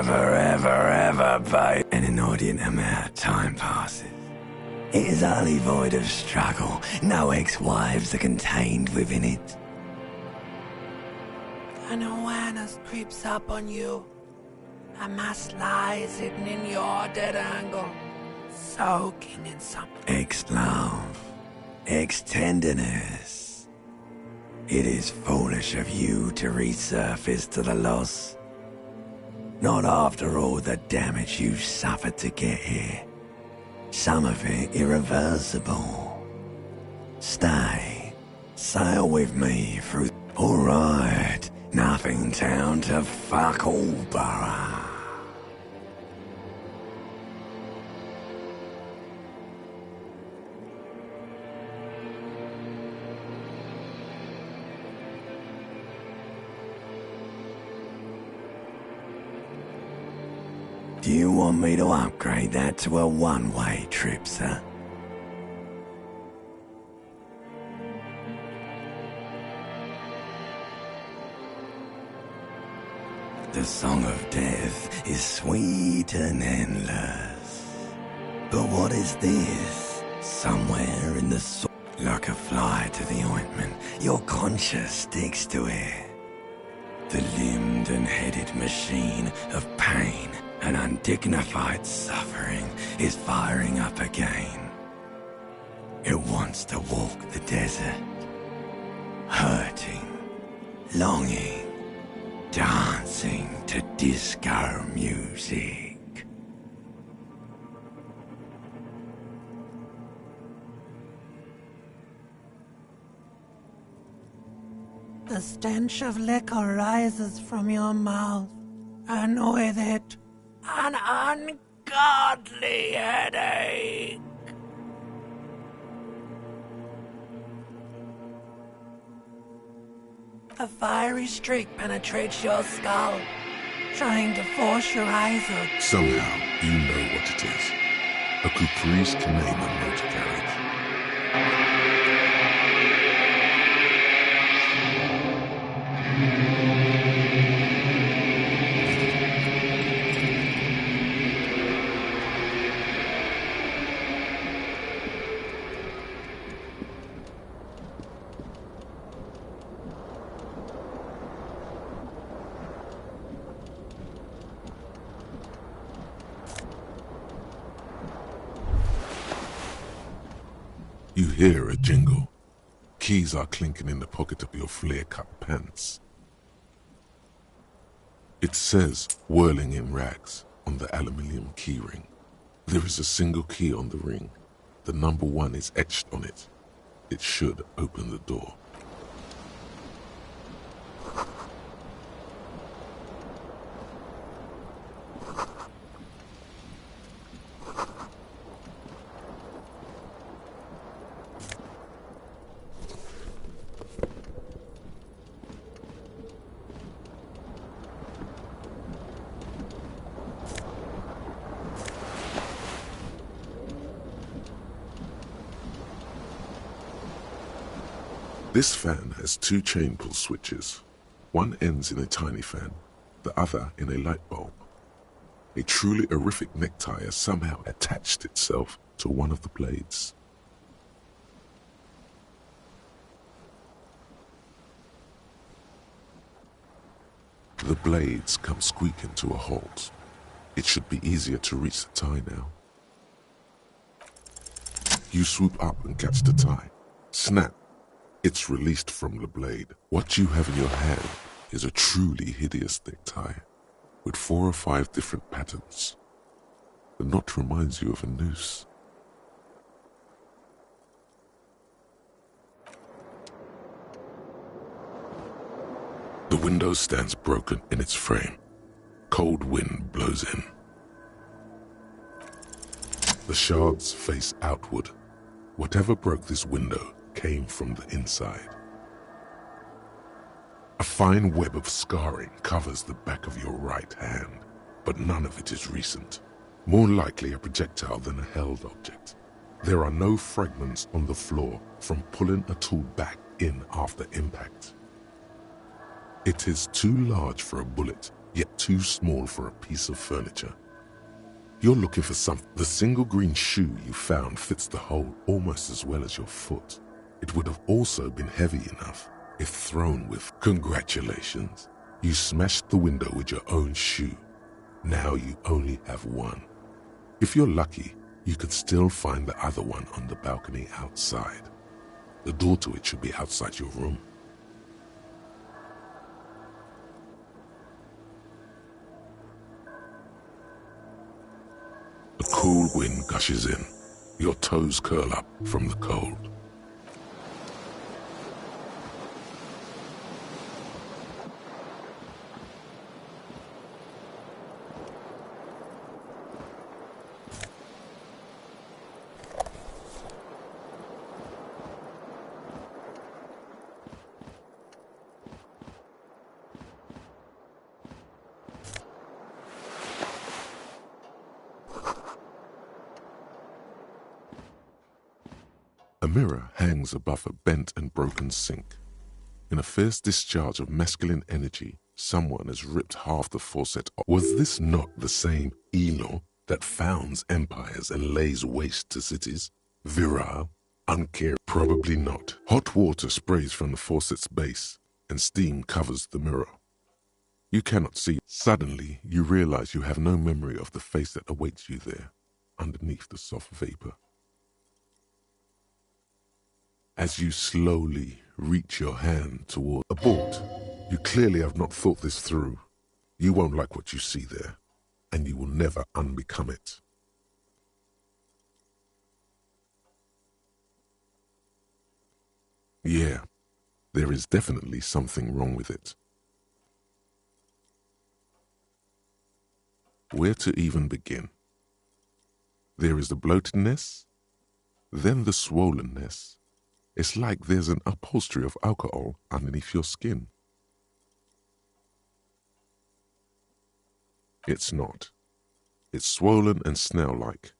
ever, babe. An inordinate amount of time passes. It is utterly void of struggle. No ex-wives are contained within it. An awareness creeps up on you. A mass lies hidden in your dead angle, soaking in some Ex-love. Ex-tenderness. It is foolish of you to resurface to the loss. Not after all the damage you suffered to get here. Some of it irreversible. Stay. Sail with me through... Alright. Nothing town to fuck all borough. Do you want me to upgrade that to a one-way trip, sir? The song of death is sweet and endless. But what is this? Somewhere in the soul, like a fly to the ointment, your conscience sticks to it. The limbed and headed machine of pain and undignified suffering is firing up again. It wants to walk the desert, hurting, longing, dancing to disco music. The stench of liquor rises from your mouth, and with it, an ungodly headache. A fiery streak penetrates your skull, trying to force your eyes open. Somehow, you know what it is. A caprice can name a motor carriage. You hear a jingle. Keys are clinking in the pocket of your flare-cut pants. It says, whirling in rags, on the aluminium keyring. There is a single key on the ring. The number 1 is etched on it. It should open the door. This fan has 2 chain pull switches. One ends in a tiny fan, the other in a light bulb. A truly horrific necktie has somehow attached itself to one of the blades. The blades come squeaking to a halt. It should be easier to reach the tie now. You swoop up and catch the tie. Snap! It's released from the blade. What you have in your hand is a truly hideous necktie, with 4 or 5 different patterns. The knot reminds you of a noose. The window stands broken in its frame. Cold wind blows in. The shards face outward. Whatever broke this window came from the inside. A fine web of scarring covers the back of your right hand, but none of it is recent. More likely a projectile than a held object. There are no fragments on the floor from pulling a tool back in after impact. It is too large for a bullet, yet too small for a piece of furniture. You're looking for something. The single green shoe you found fits the hole almost as well as your foot. It would have also been heavy enough if thrown with. Congratulations. You smashed the window with your own shoe. Now you only have one. If you're lucky, you could still find the other one on the balcony outside. The door to it should be outside your room. A cool wind gushes in. Your toes curl up from the cold. A mirror hangs above a bent and broken sink. In a fierce discharge of masculine energy, someone has ripped half the faucet off. Was this not the same Elo that founds empires and lays waste to cities? Virile, uncaring? Probably not. Hot water sprays from the faucet's base, and steam covers the mirror. You cannot see. Suddenly, you realize you have no memory of the face that awaits you there, underneath the soft vapor. As you slowly reach your hand toward abort, you clearly have not thought this through. You won't like what you see there, and you will never unbecome it. Yeah, there is definitely something wrong with it. Where to even begin? There is the bloatedness, then the swollenness. It's like there's an upholstery of alcohol underneath your skin. It's not. It's swollen and snail-like,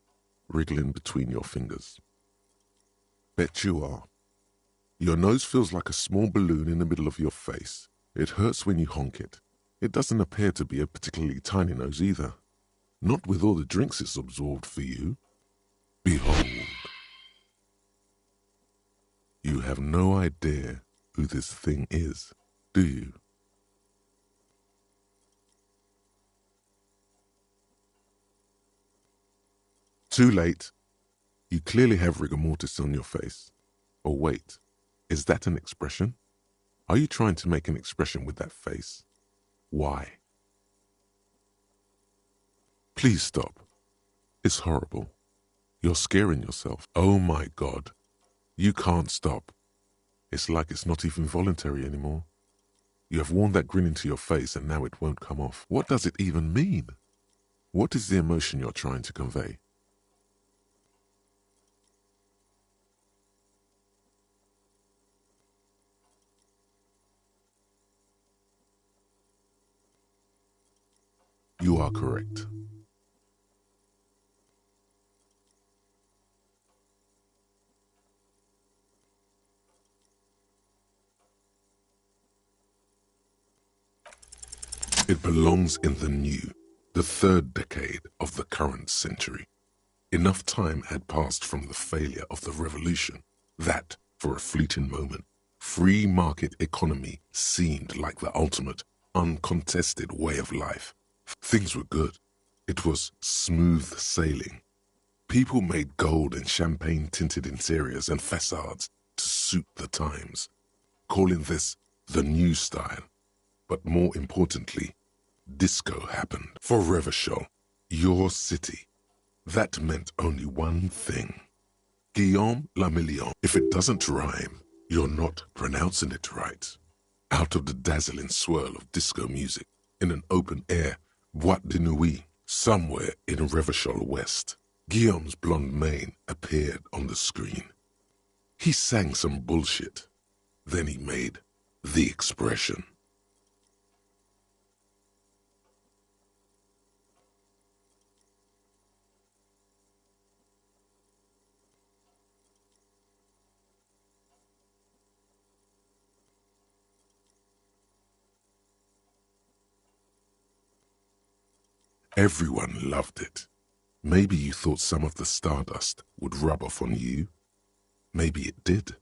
wriggling between your fingers. Bet you are. Your nose feels like a small balloon in the middle of your face. It hurts when you honk it. It doesn't appear to be a particularly tiny nose either. Not with all the drinks it's absorbed for you. Behold. You have no idea who this thing is, do you? Too late. You clearly have rigor mortis on your face. Or wait, is that an expression? Are you trying to make an expression with that face? Why? Please stop. It's horrible. You're scaring yourself. Oh my God. You can't stop. It's like it's not even voluntary anymore. You have worn that grin into your face and now it won't come off. What does it even mean? What is the emotion you're trying to convey? You are correct. It belongs in the new, the third decade of the current century. Enough time had passed from the failure of the revolution that, for a fleeting moment, free market economy seemed like the ultimate, uncontested way of life. Things were good. It was smooth sailing. People made gold and champagne-tinted interiors and facades to suit the times, calling this the new style. But more importantly, disco happened. For Revachol, your city, that meant only one thing. Guillaume la Million. If it doesn't rhyme, you're not pronouncing it right. Out of the dazzling swirl of disco music, in an open-air boîte de nuit, somewhere in Revachol West, Guillaume's blonde mane appeared on the screen. He sang some bullshit. Then he made the expression. Everyone loved it. Maybe you thought some of the stardust would rub off on you. Maybe it did.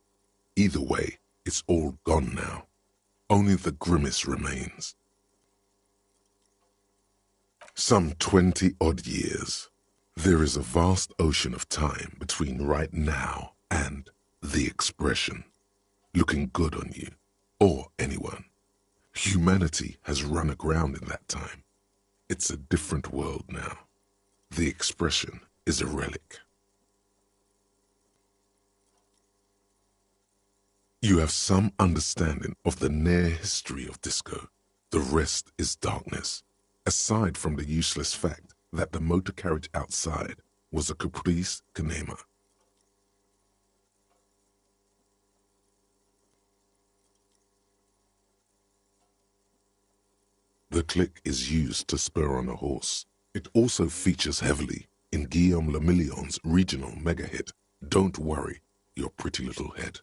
Either way, it's all gone now. Only the grimace remains. Some 20-odd years. There is a vast ocean of time between right now and the expression. Looking good on you, or anyone. Humanity has run aground in that time. It's a different world now. The expression is a relic. You have some understanding of the near history of disco. The rest is darkness, aside from the useless fact that the motor carriage outside was a caprice kinema. The click is used to spur on a horse. It also features heavily in Guillaume Le Million's regional mega hit, Don't Worry, Your Pretty Little Head.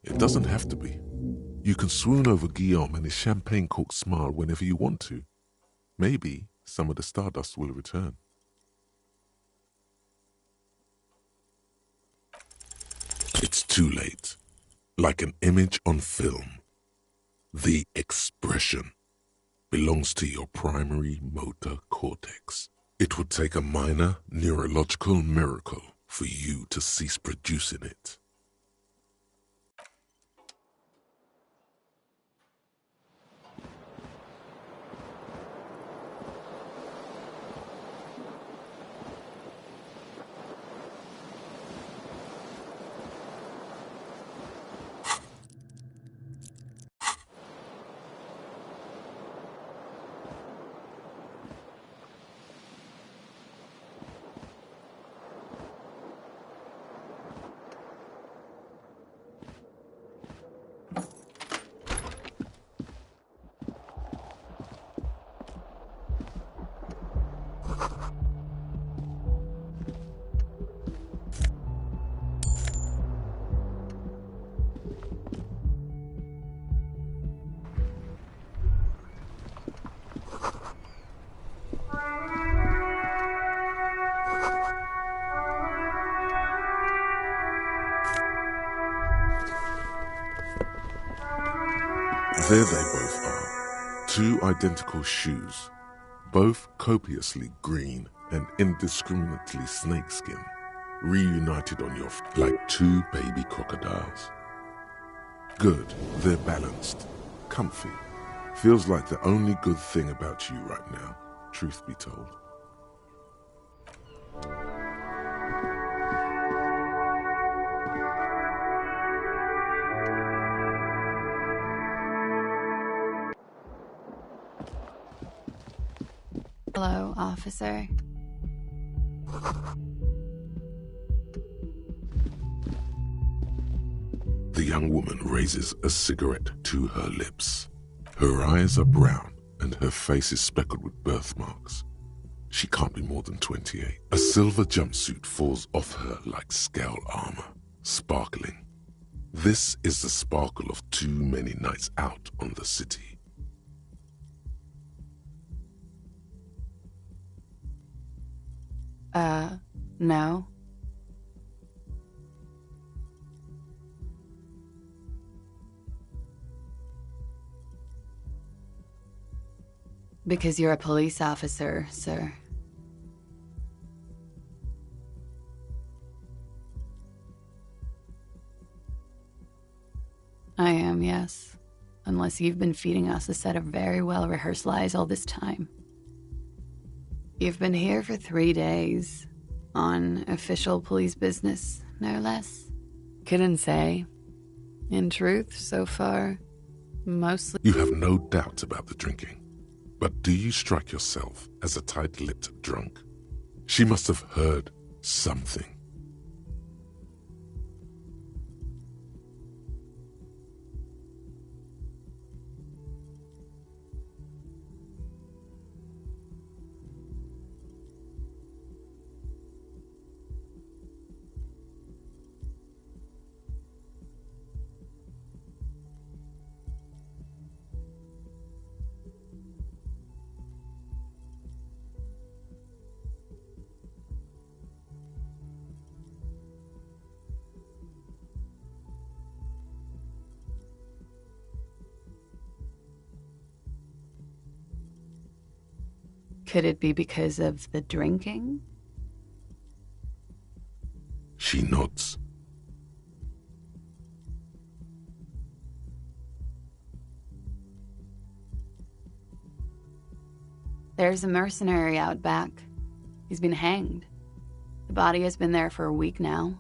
It doesn't have to be. You can swoon over Guillaume and his champagne-corked smile whenever you want to. Maybe some of the stardust will return. It's too late. Like an image on film. The expression belongs to your primary motor cortex. It would take a minor neurological miracle for you to cease producing it. There they both are, two identical shoes, both copiously green and indiscriminately snakeskin, reunited on your feet like two baby crocodiles. Good, they're balanced, comfy. Feels like the only good thing about you right now, truth be told. Hello, officer. The young woman raises a cigarette to her lips. Her eyes are brown and her face is speckled with birthmarks. She can't be more than 28. A silver jumpsuit falls off her like scale armor, sparkling. This is the sparkle of too many nights out on the city. No. Because you're a police officer, sir. I am, yes. Unless you've been feeding us a set of very well-rehearsed lies all this time. You've been here for 3 days. On official police business, no less. Couldn't say. In truth, so far, mostly... You have no doubt about the drinking. But do you strike yourself as a tight-lipped drunk? She must have heard something. Could it be because of the drinking? She nods. There's a mercenary out back. He's been hanged. The body has been there for a week now.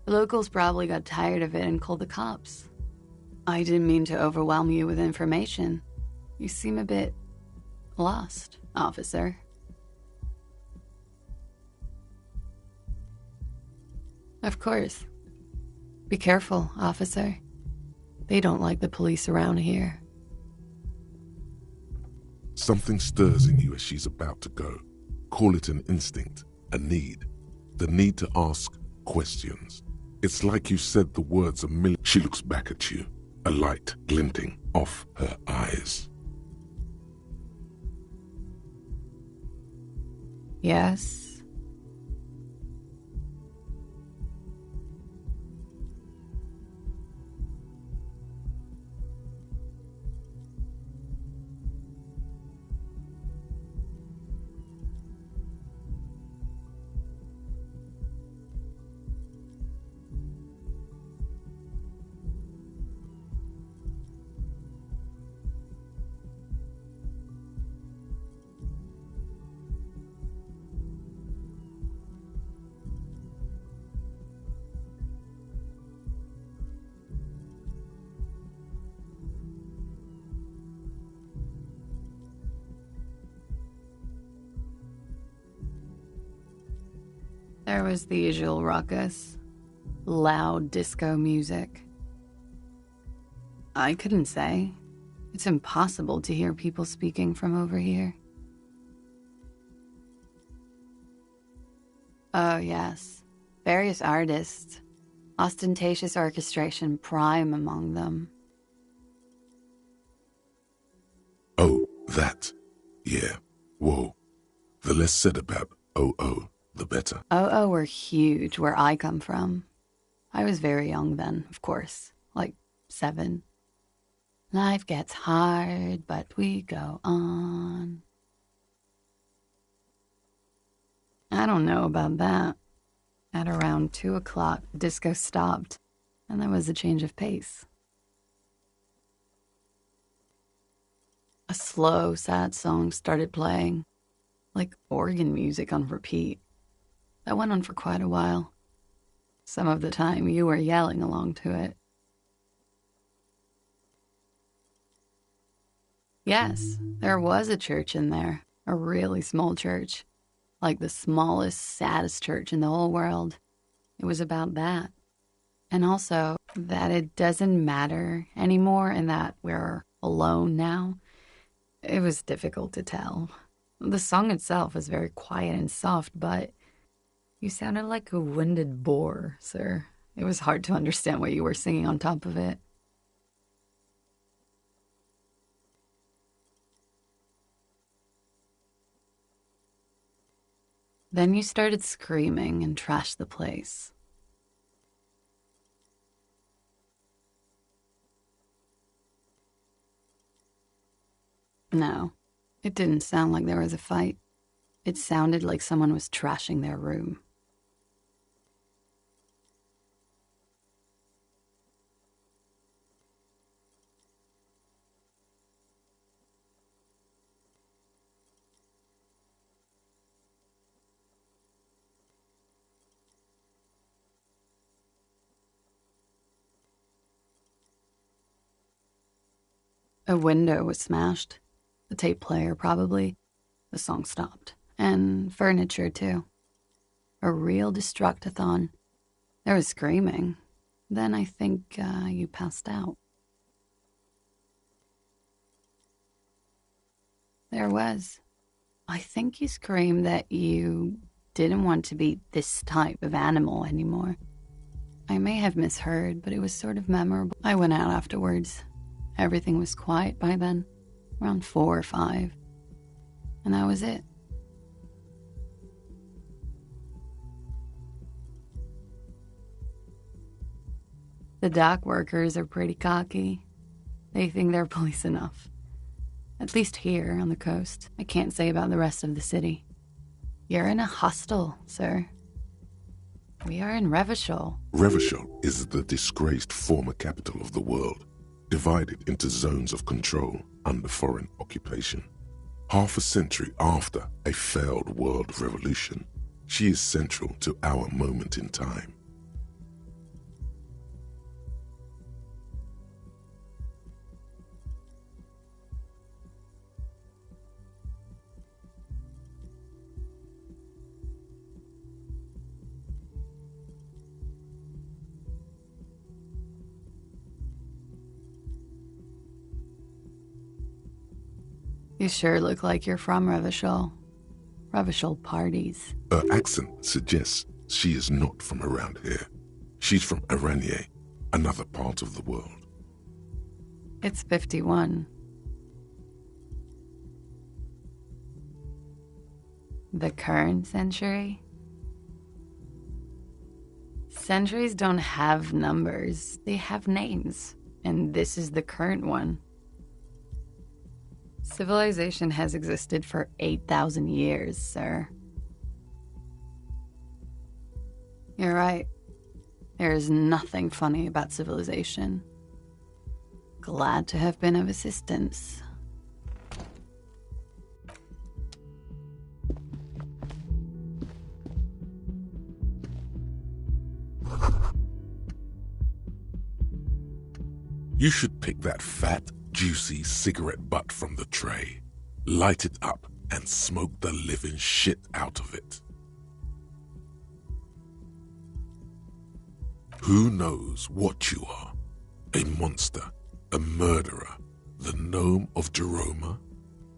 The locals probably got tired of it and called the cops. I didn't mean to overwhelm you with information. You seem a bit lost, officer. Of course. Be careful, officer. They don't like the police around here. Something stirs in you as she's about to go. Call it an instinct, a need. The need to ask questions. It's like you said the words a million. She looks back at you, a light glinting off her eyes. Yes. There was the usual ruckus. Loud disco music. I couldn't say. It's impossible to hear people speaking from over here. Oh, yes. Various artists. Ostentatious orchestration prime among them. Oh, that. Yeah. Whoa. The less said about oh, the better. Oh, were huge where I come from. I was very young then, of course. Like 7. Life gets hard, but we go on. I don't know about that. At around 2 o'clock, disco stopped, and there was a change of pace. A slow, sad song started playing, like organ music on repeat. That went on for quite a while. Some of the time, you were yelling along to it. Yes, there was a church in there, a really small church. Like the smallest, saddest church in the whole world. It was about that. And also that it doesn't matter anymore and that we're alone now. It was difficult to tell. The song itself was very quiet and soft, but you sounded like a winded boar, sir. It was hard to understand what you were singing on top of it. Then you started screaming and trashed the place. No, it didn't sound like there was a fight. It sounded like someone was trashing their room. A window was smashed. The tape player, probably. The song stopped. And furniture, too. A real destructathon. There was screaming. Then I think you passed out. There was. I think you screamed that you didn't want to be this type of animal anymore. I may have misheard, but it was sort of memorable. I went out afterwards. Everything was quiet by then, around 4 or 5. And that was it. The dock workers are pretty cocky. They think they're police enough. At least here on the coast. I can't say about the rest of the city. You're in a hostel, sir. We are in Revachol. Revachol is the disgraced former capital of the world, divided into zones of control under foreign occupation. Half a century after a failed world revolution, she is central to our moment in time. You sure look like you're from Revachol. Revachol parties. Her accent suggests she is not from around here. She's from Aranye, another part of the world. It's 51. The current century? Centuries don't have numbers, they have names. And this is the current one. Civilization has existed for 8,000 years, sir. You're right. There is nothing funny about civilization. Glad to have been of assistance. You should pick that fat, juicy cigarette butt from the tray, light it up, and smoke the living shit out of it. Who knows what you are? A monster, a murderer, the gnome of Jeroma?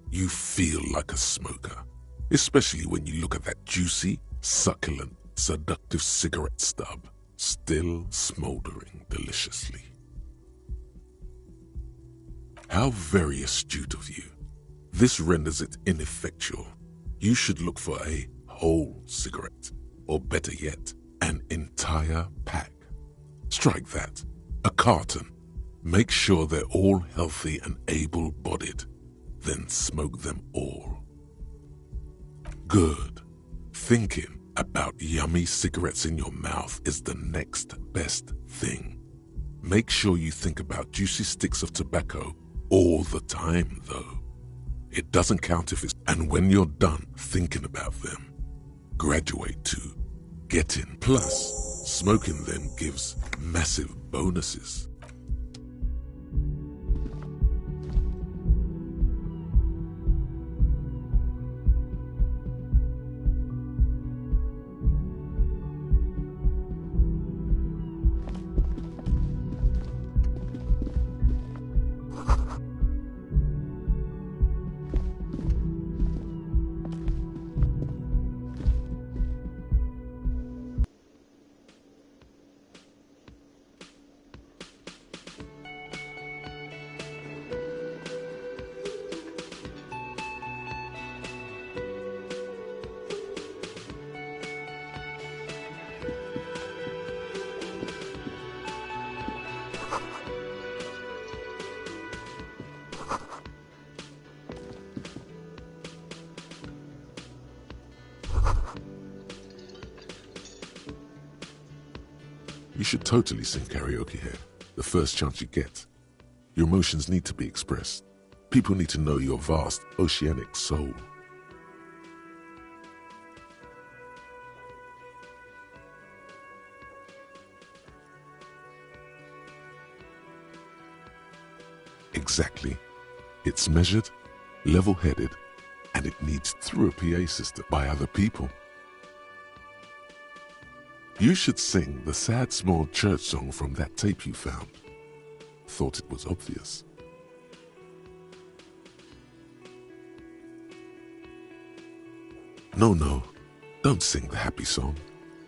You feel like a smoker, especially when you look at that juicy, succulent, seductive cigarette stub, still smoldering deliciously. How very astute of you. This renders it ineffectual. You should look for a whole cigarette, or better yet, an entire pack. Strike that. A carton. Make sure they're all healthy and able-bodied. Then smoke them all. Good. Thinking about yummy cigarettes in your mouth is the next best thing. Make sure you think about juicy sticks of tobacco all the time, though. It doesn't count if it's... And when you're done thinking about them, graduate to getting. Plus, smoking them gives massive bonuses. You should totally sing karaoke here, the first chance you get. Your emotions need to be expressed. People need to know your vast, oceanic soul. Exactly. It's measured, level-headed, and it needs through a PA system by other people. You should sing the sad small church song from that tape you found. Thought it was obvious. No, don't sing the happy song.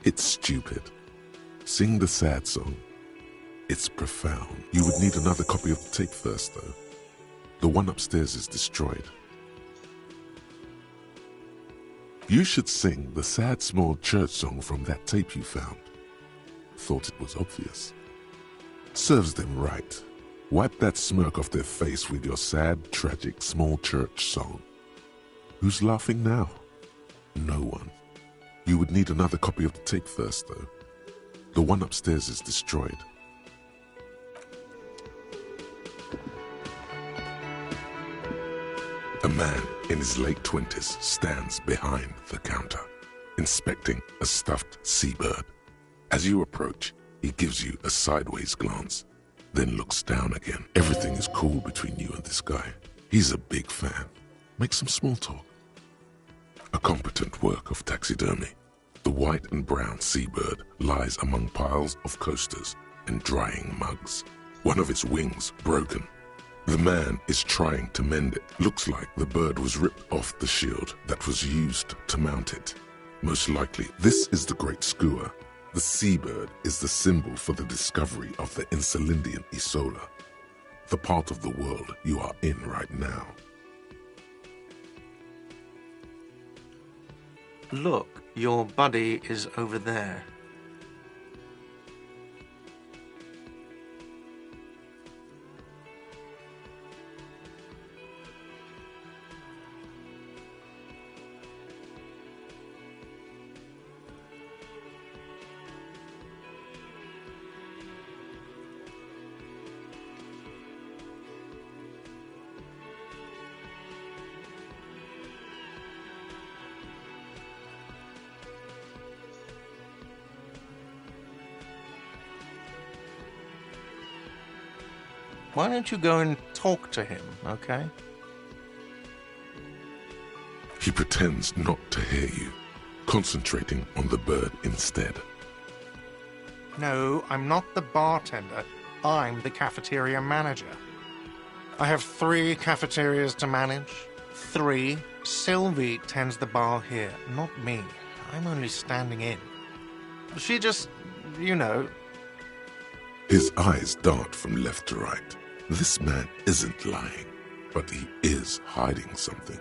It's stupid. Sing the sad song. It's profound. You would need another copy of the tape first, though. The one upstairs is destroyed. You should sing the sad small church song from that tape you found. Thought it was obvious. Serves them right. Wipe that smirk off their face with your sad, tragic, small church song. Who's laughing now? No one. You would need another copy of the tape first, though. The one upstairs is destroyed. A man in his late 20s stands behind the counter, inspecting a stuffed seabird. As you approach, he gives you a sideways glance, then looks down again. Everything is cool between you and this guy. He's a big fan. Make some small talk. A competent work of taxidermy. The white and brown seabird lies among piles of coasters and drying mugs. One of its wings broken. The man is trying to mend it. Looks like the bird was ripped off the shield that was used to mount it. Most likely, this is the Great Skua. The seabird is the symbol for the discovery of the Insulindian Isola, the part of the world you are in right now. Look, your buddy is over there. Why don't you go and talk to him, okay? He pretends not to hear you, concentrating on the bird instead. No, I'm not the bartender. I'm the cafeteria manager. I have 3 cafeterias to manage. 3. Sylvie tends the bar here, not me. I'm only standing in. She just, you know... His eyes dart from left to right. This man isn't lying, but he is hiding something.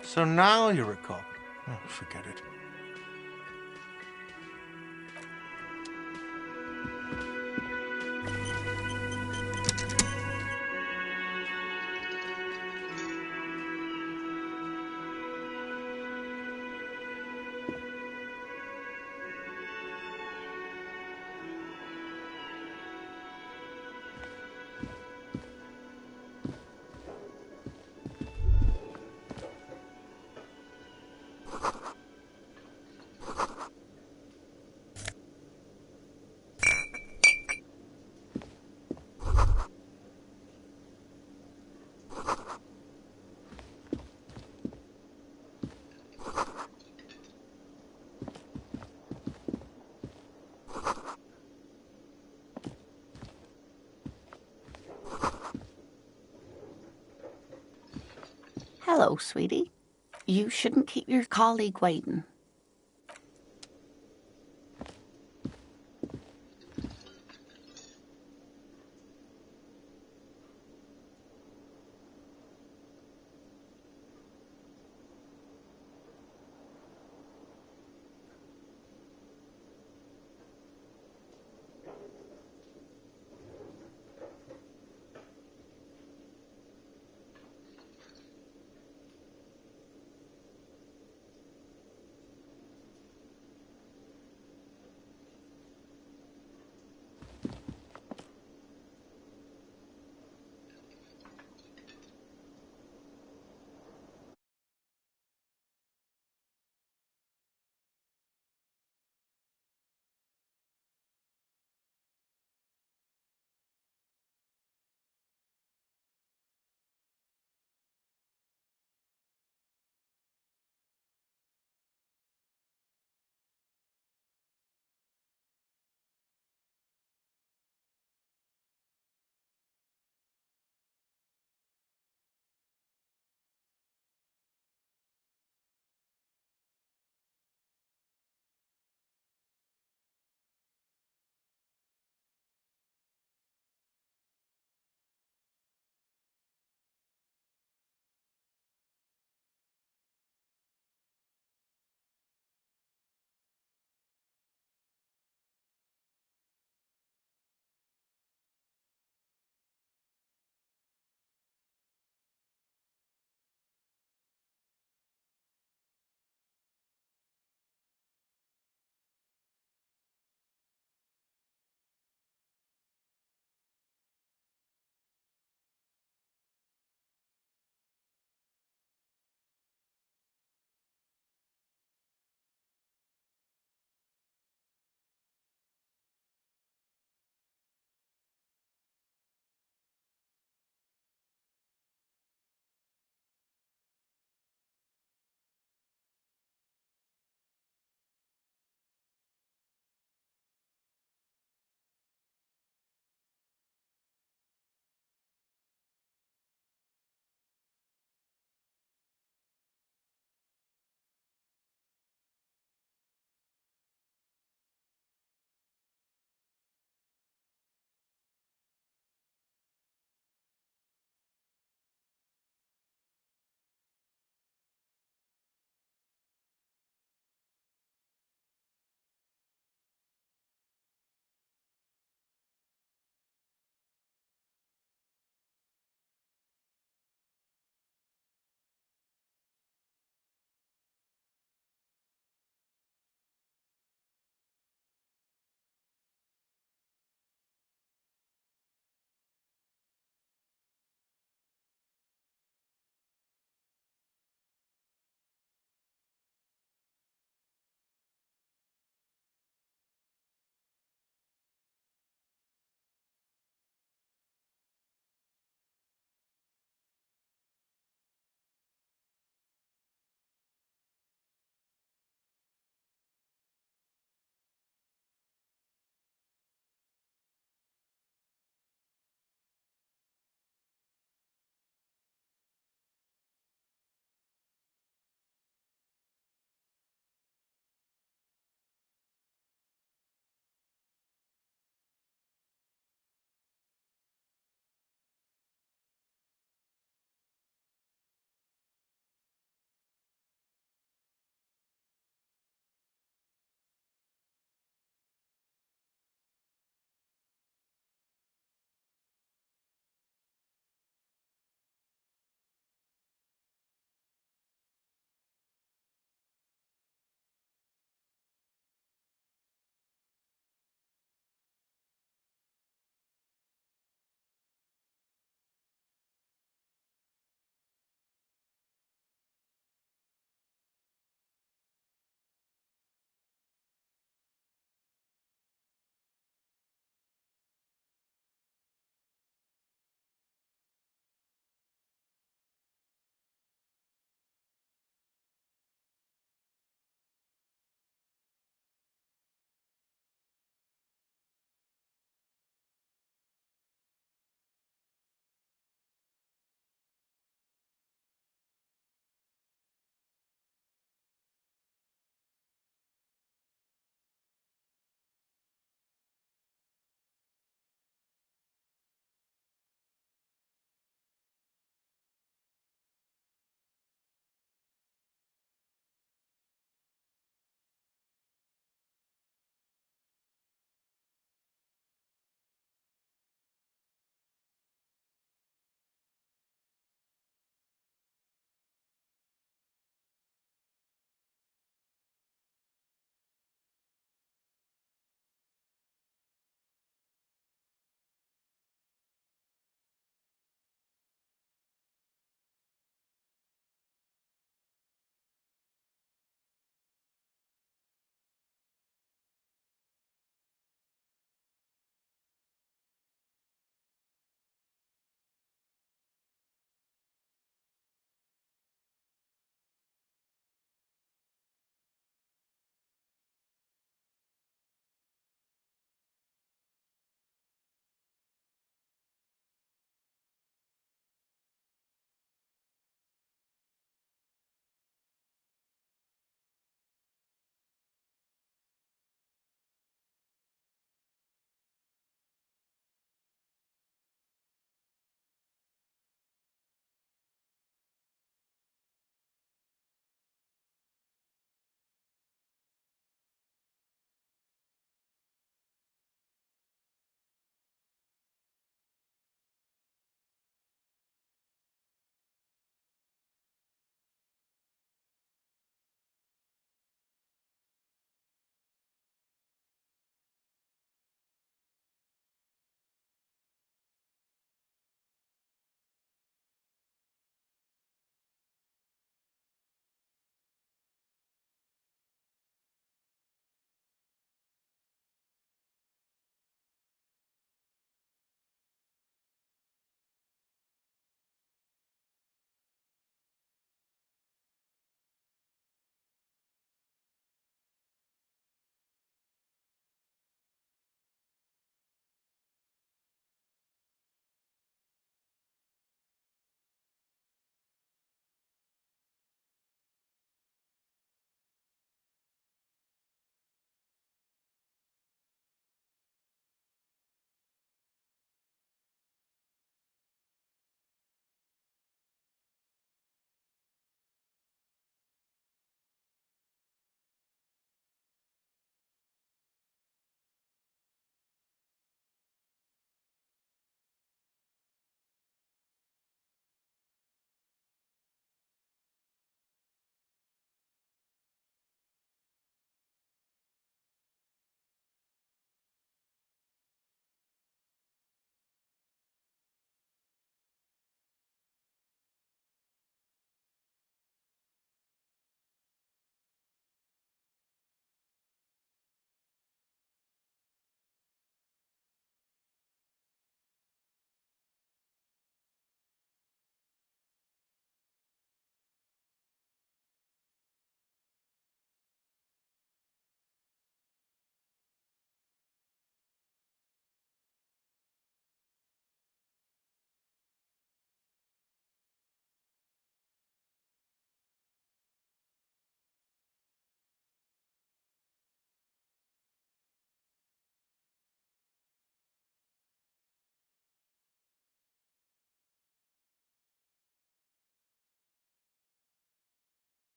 So now you're a cop. Oh, forget it. Hello, sweetie. You shouldn't keep your colleague waiting.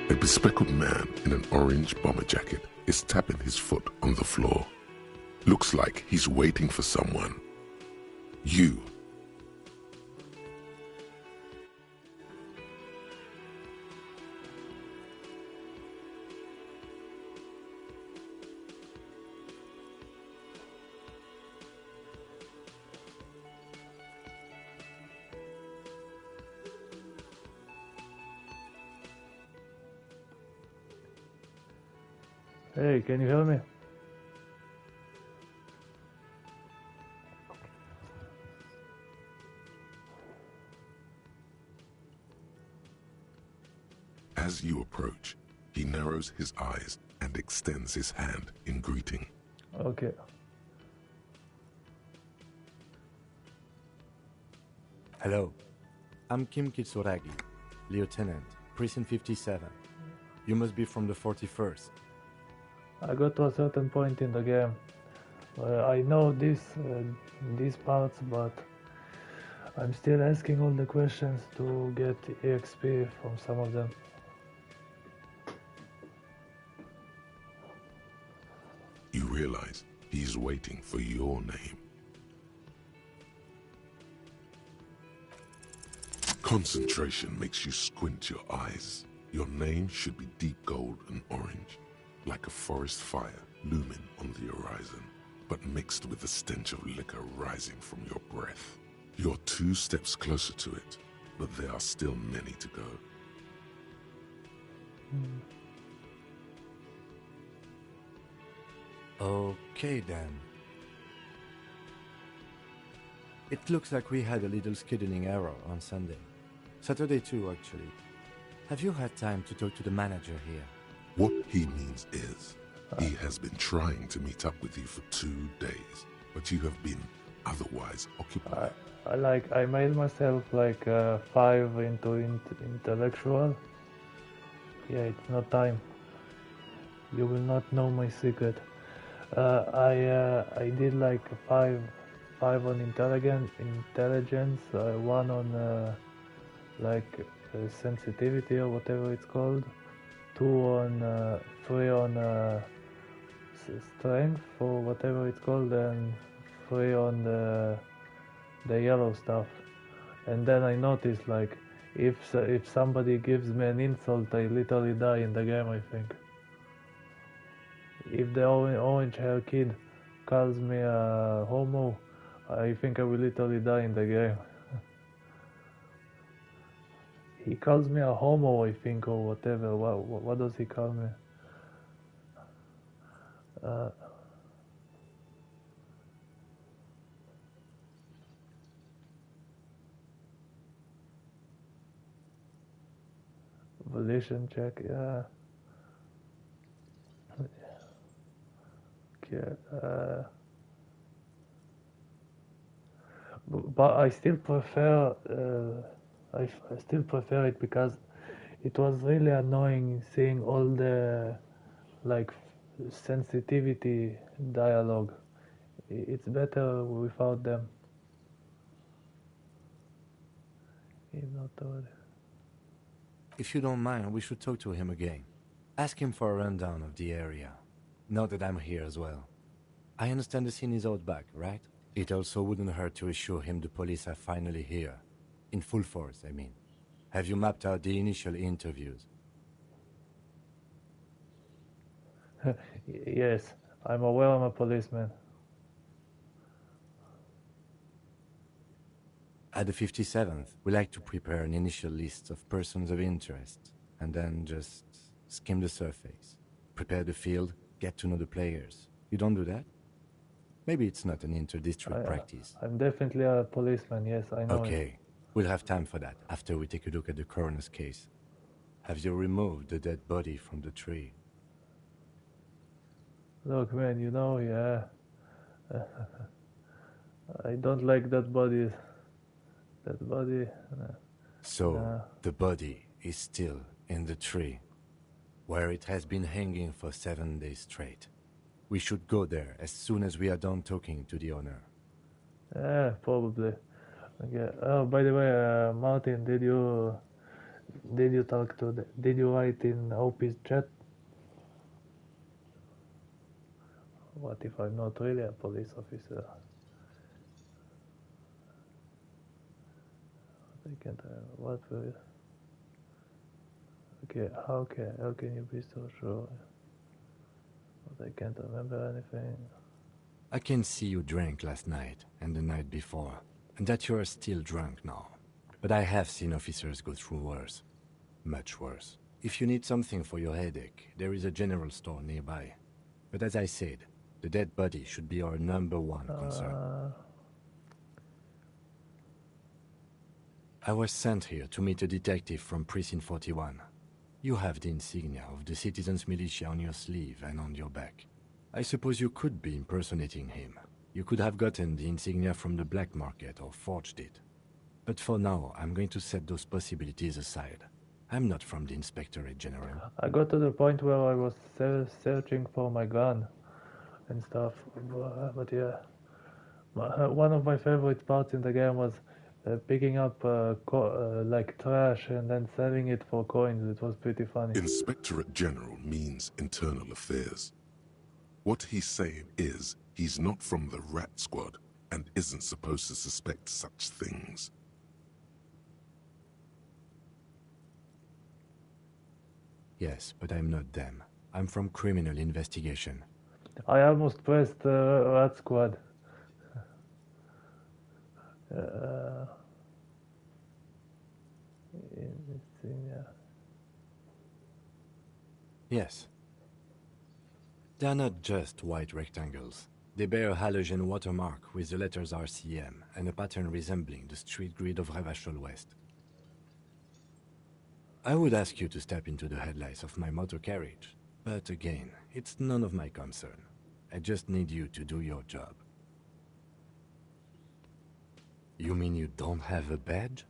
A bespectacled man in an orange bomber jacket is tapping his foot on the floor. Looks like he's waiting for someone. You. Hey, can you hear me? As you approach, he narrows his eyes and extends his hand in greeting. Okay. Hello, I'm Kim Kitsuragi, Lieutenant, Precinct 57. You must be from the 41st. I got to a certain point in the game. I know these parts, but I'm still asking all the questions to get EXP from some of them. You realize he's waiting for your name. Concentration makes you squint your eyes. Your name should be deep gold and orange, like a forest fire looming on the horizon, but mixed with the stench of liquor rising from your breath. You're 2 steps closer to it, but there are still many to go. Okay then. It looks like we had a little scheduling error on Sunday. Saturday too, actually. Have you had time to talk to the manager here? What he means is, he has been trying to meet up with you for 2 days, but you have been otherwise occupied. I made myself like 5 into intellectual. Yeah, it's not time. You will not know my secret. I did like 5 on intelligence, 1 on sensitivity or whatever it's called, 2 on 3 on strength or whatever it's called, and 3 on the yellow stuff. And then I noticed, like, if somebody gives me an insult, I literally die in the game, I think. If the orange hair kid calls me a homo, I think I will literally die in the game. He calls me a homo, I think, or whatever. What does he call me? Volition check, yeah. Okay. But I still prefer. I still prefer it because it was really annoying seeing all the like sensitivity dialogue. It's better without them. If you don't mind, we should talk to him again. Ask him for a rundown of the area. Now that I'm here as well. I understand the scene is out back, right? It also wouldn't hurt to assure him the police are finally here. In full force, I mean. Have you mapped out the initial interviews? Yes, I'm aware I'm a policeman. At the 57th, we like to prepare an initial list of persons of interest, and then just skim the surface. Prepare the field, get to know the players. You don't do that? Maybe it's not an inter-district practice. I'm definitely a policeman, yes, I know. Okay, we'll have time for that after we take a look at the coroner's case. Have you removed the dead body from the tree? Look, man, yeah. I don't like that body. That body. So, the body is still in the tree, where it has been hanging for 7 days straight. We should go there as soon as we are done talking to the owner. Yeah, probably. Okay. Oh, by the way, Martin, did you Did you talk to did you write in OP's chat? What if I'm not really a police officer? I can't. What will? Okay. How can you be so sure? But I can't remember anything. I can see you drank last night and the night before, and that you are still drunk now. But I have seen officers go through worse. Much worse. If you need something for your headache, there is a general store nearby. But as I said, the dead body should be our #1 concern. I was sent here to meet a detective from Precinct 41. You have the insignia of the Citizens Militia on your sleeve and on your back. I suppose you could be impersonating him. You could have gotten the insignia from the black market or forged it. But for now, I'm going to set those possibilities aside. I'm not from the Inspectorate General. I got to the point where I was searching for my gun and stuff. But yeah, one of my favorite parts in the game was picking up like trash and then selling it for coins. It was pretty funny. Inspectorate General means internal affairs. What he's saying is he's not from the Rat Squad and isn't supposed to suspect such things. Yes, but I'm not them. I'm from criminal investigation. I almost pressed Rat Squad. Yeah. Yes. They are not just white rectangles. They bear a halogen watermark with the letters RCM and a pattern resembling the street grid of Revachol West. I would ask you to step into the headlights of my motor carriage, but again, it's none of my concern. I just need you to do your job. You mean you don't have a badge?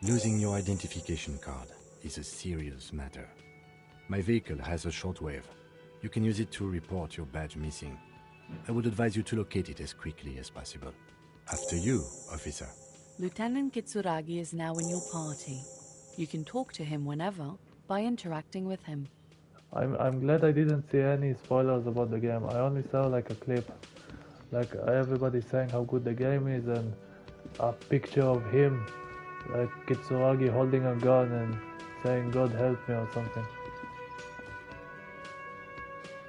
Losing your identification card is a serious matter. My vehicle has a shortwave. You can use it to report your badge missing. I would advise you to locate it as quickly as possible. After you, officer. Lieutenant Kitsuragi is now in your party. You can talk to him whenever by interacting with him. I'm glad I didn't see any spoilers about the game. I only saw like a clip, like everybody saying how good the game is and a picture of him, like Kitsuragi holding a gun and saying "God help me" or something.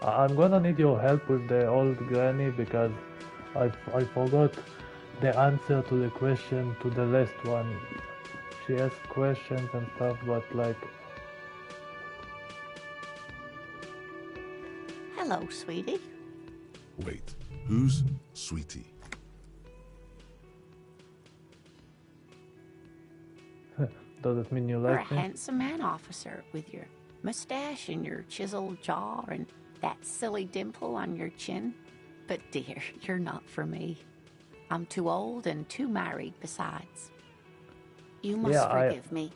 I'm gonna need your help with the old granny because I forgot the answer to the question to the last one. She asked questions and stuff, but like... Hello, sweetie. Wait, who's Sweetie? Does it mean you You're a like me? handsome man, officer, with your mustache and your chiseled jaw and that silly dimple on your chin. But dear, you're not for me. I'm too old and too married besides. You must forgive me.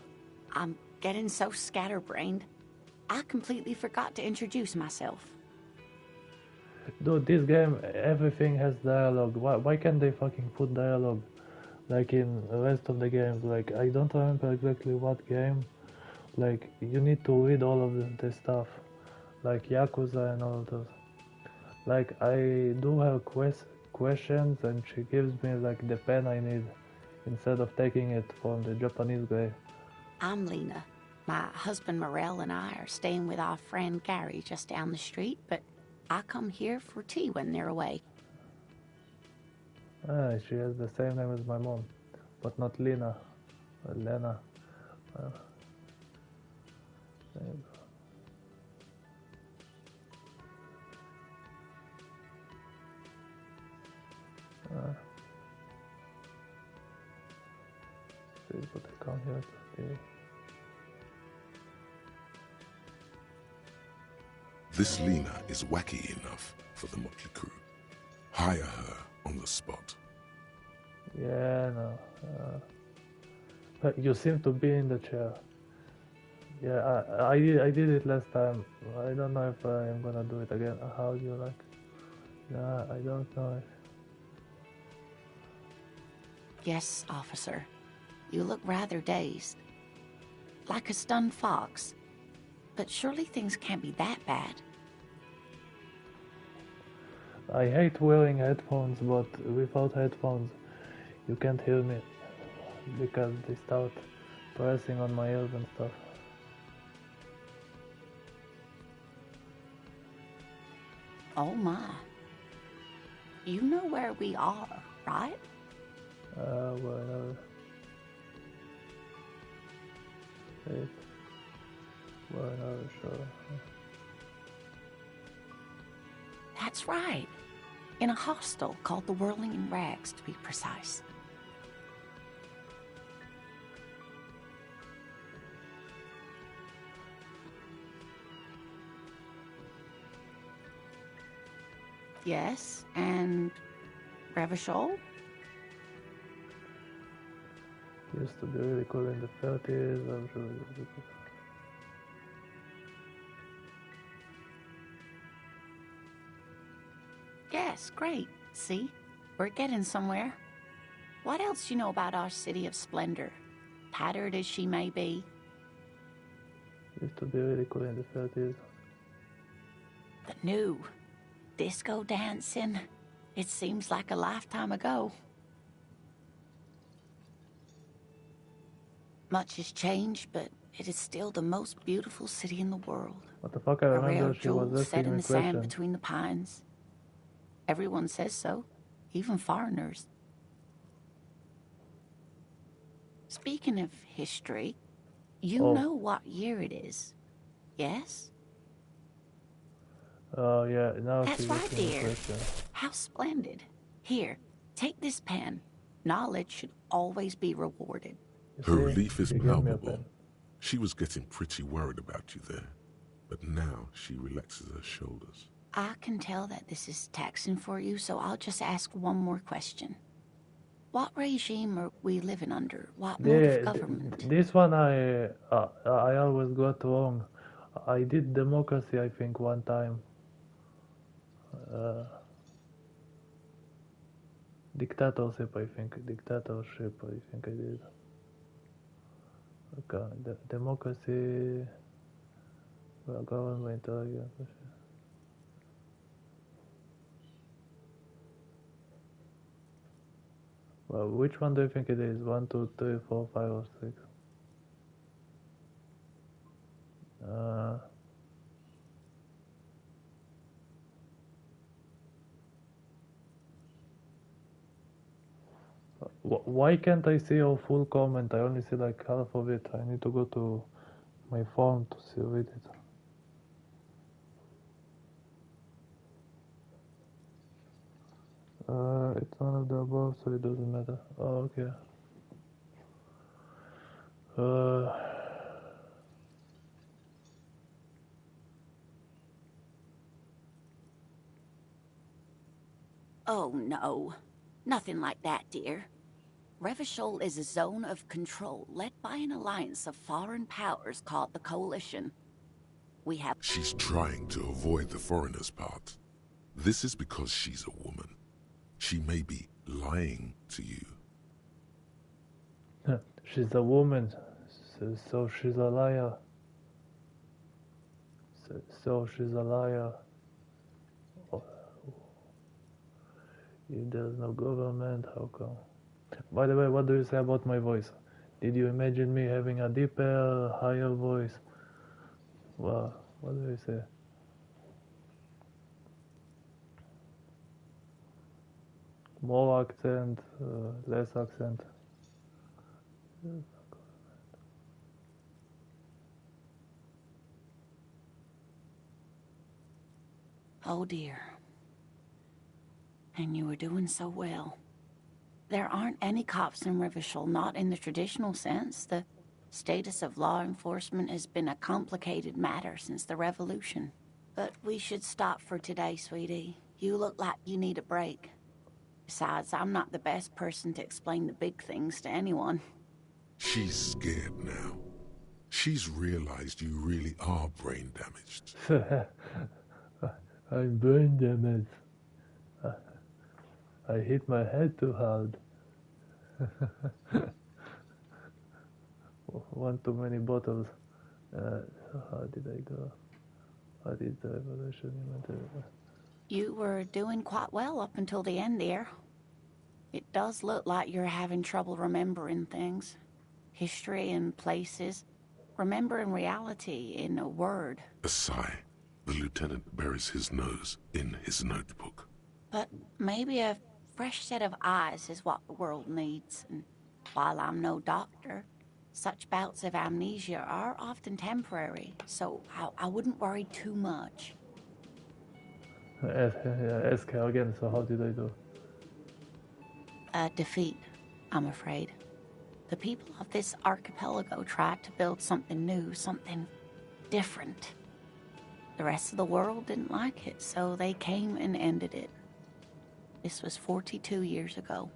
I'm getting so scatterbrained. I completely forgot to introduce myself. Dude, this game, everything has dialogue. Why can't they fucking put dialogue like in the rest of the games? Like, I don't remember exactly what game. Like, you need to read all of the stuff. Like Yakuza and all of those. Like, I do have questions and she gives me like the pen I need instead of taking it from the Japanese guy. I'm Lena. My husband Morel and I are staying with our friend Gary just down the street, but I come here for tea when they're away. Ah, she has the same name as my mom, but not Lena. Lena. There you go. Please, but I can't hear it. Okay. This Lena is wacky enough for the Motley Crew. Hire her on the spot. Yeah, no. You seem to be in the chair. Yeah, I did it last time. I don't know if I'm gonna do it again. How do you like? Yeah, I don't know. Yes, officer. You look rather dazed. Like a stunned fox. But surely things can't be that bad. I hate wearing headphones, but without headphones you can't hear me because they start pressing on my ears and stuff. Oh my. You know where we are, right? Whatever. Wait. Whatever, sure. That's right. In a hostel called the Whirling in Rags, to be precise. Yes, and Revachol? Used to be really cool in the 30s, I'm sure. Yes, great. See? We're getting somewhere. What else you know about our city of splendor? Tattered as she may be. Used to be really cool in the 30s. The new disco dancing. It seems like a lifetime ago. Much has changed, but it is still the most beautiful city in the world. What the fuck, I A remember rare she was jewel set asking in me the sand questions. between the pines. Everyone says so, even foreigners. Speaking of history, you know what year it is, yes? Oh yeah, now That's she's right, asking me dear. questions. How splendid. Here, take this pen. Knowledge should always be rewarded. Her relief is She gave me a palpable. pen. She was getting pretty worried about you there, but now she relaxes her shoulders. I can tell that this is taxing for you, so I'll just ask one more question. What regime are we living under? What mode of government? This one I always got wrong. I did democracy, I think, one time. Dictatorship, I think. Dictatorship, I think I did. Okay, democracy, government, well, which one do you think it is? 1, 2, 3, 4, 5, or 6? Why can't I see your full comment? I only see like half of it. I need to go to my phone to see read it. It's none of the above, so it doesn't matter. Oh, okay. Oh, no. Nothing like that, dear. Revachol is a zone of control led by an alliance of foreign powers called the Coalition. We have... She's trying to avoid the foreigner's part. This is because she's a woman. She may be lying to you. She's a woman, so she's a liar. So she's a liar. If there's no government, how come? By the way, what do you say about my voice? Did you imagine me having a deeper, higher voice? Well, what do you say? More accent, less accent. Oh, dear. And you were doing so well. There aren't any cops in Revachol, not in the traditional sense. The status of law enforcement has been a complicated matter since the revolution. But we should stop for today, sweetie. You look like you need a break. Besides, I'm not the best person to explain the big things to anyone. She's scared now. She's realized you really are brain damaged. I'm brain damaged. I hit my head too hard. One too many bottles. So how did I go? How did the evolution inventory? You were doing quite well up until the end there. It does look like you're having trouble remembering things. History and places. Remembering reality in a word. A sigh. The lieutenant buries his nose in his notebook. But maybe a fresh set of eyes is what the world needs. And while I'm no doctor, such bouts of amnesia are often temporary, so I wouldn't worry too much. Ask her again, so how did I do? A defeat, I'm afraid. The people of this archipelago tried to build something new, something different. The rest of the world didn't like it, so they came and ended it. This was 42 years ago.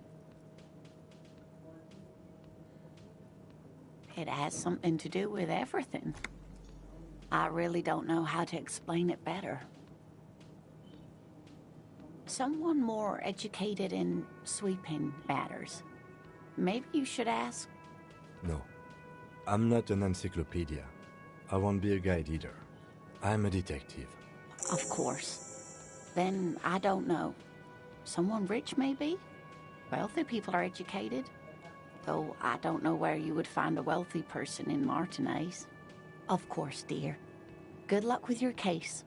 It has something to do with everything. I really don't know how to explain it better. Someone more educated in sweeping matters. Maybe you should ask. No. I'm not an encyclopedia. I won't be a guide either. I'm a detective. Of course. Then I don't know. Someone rich, maybe? Wealthy people are educated. Though I don't know where you would find a wealthy person in Martinez. Of course, dear. Good luck with your case.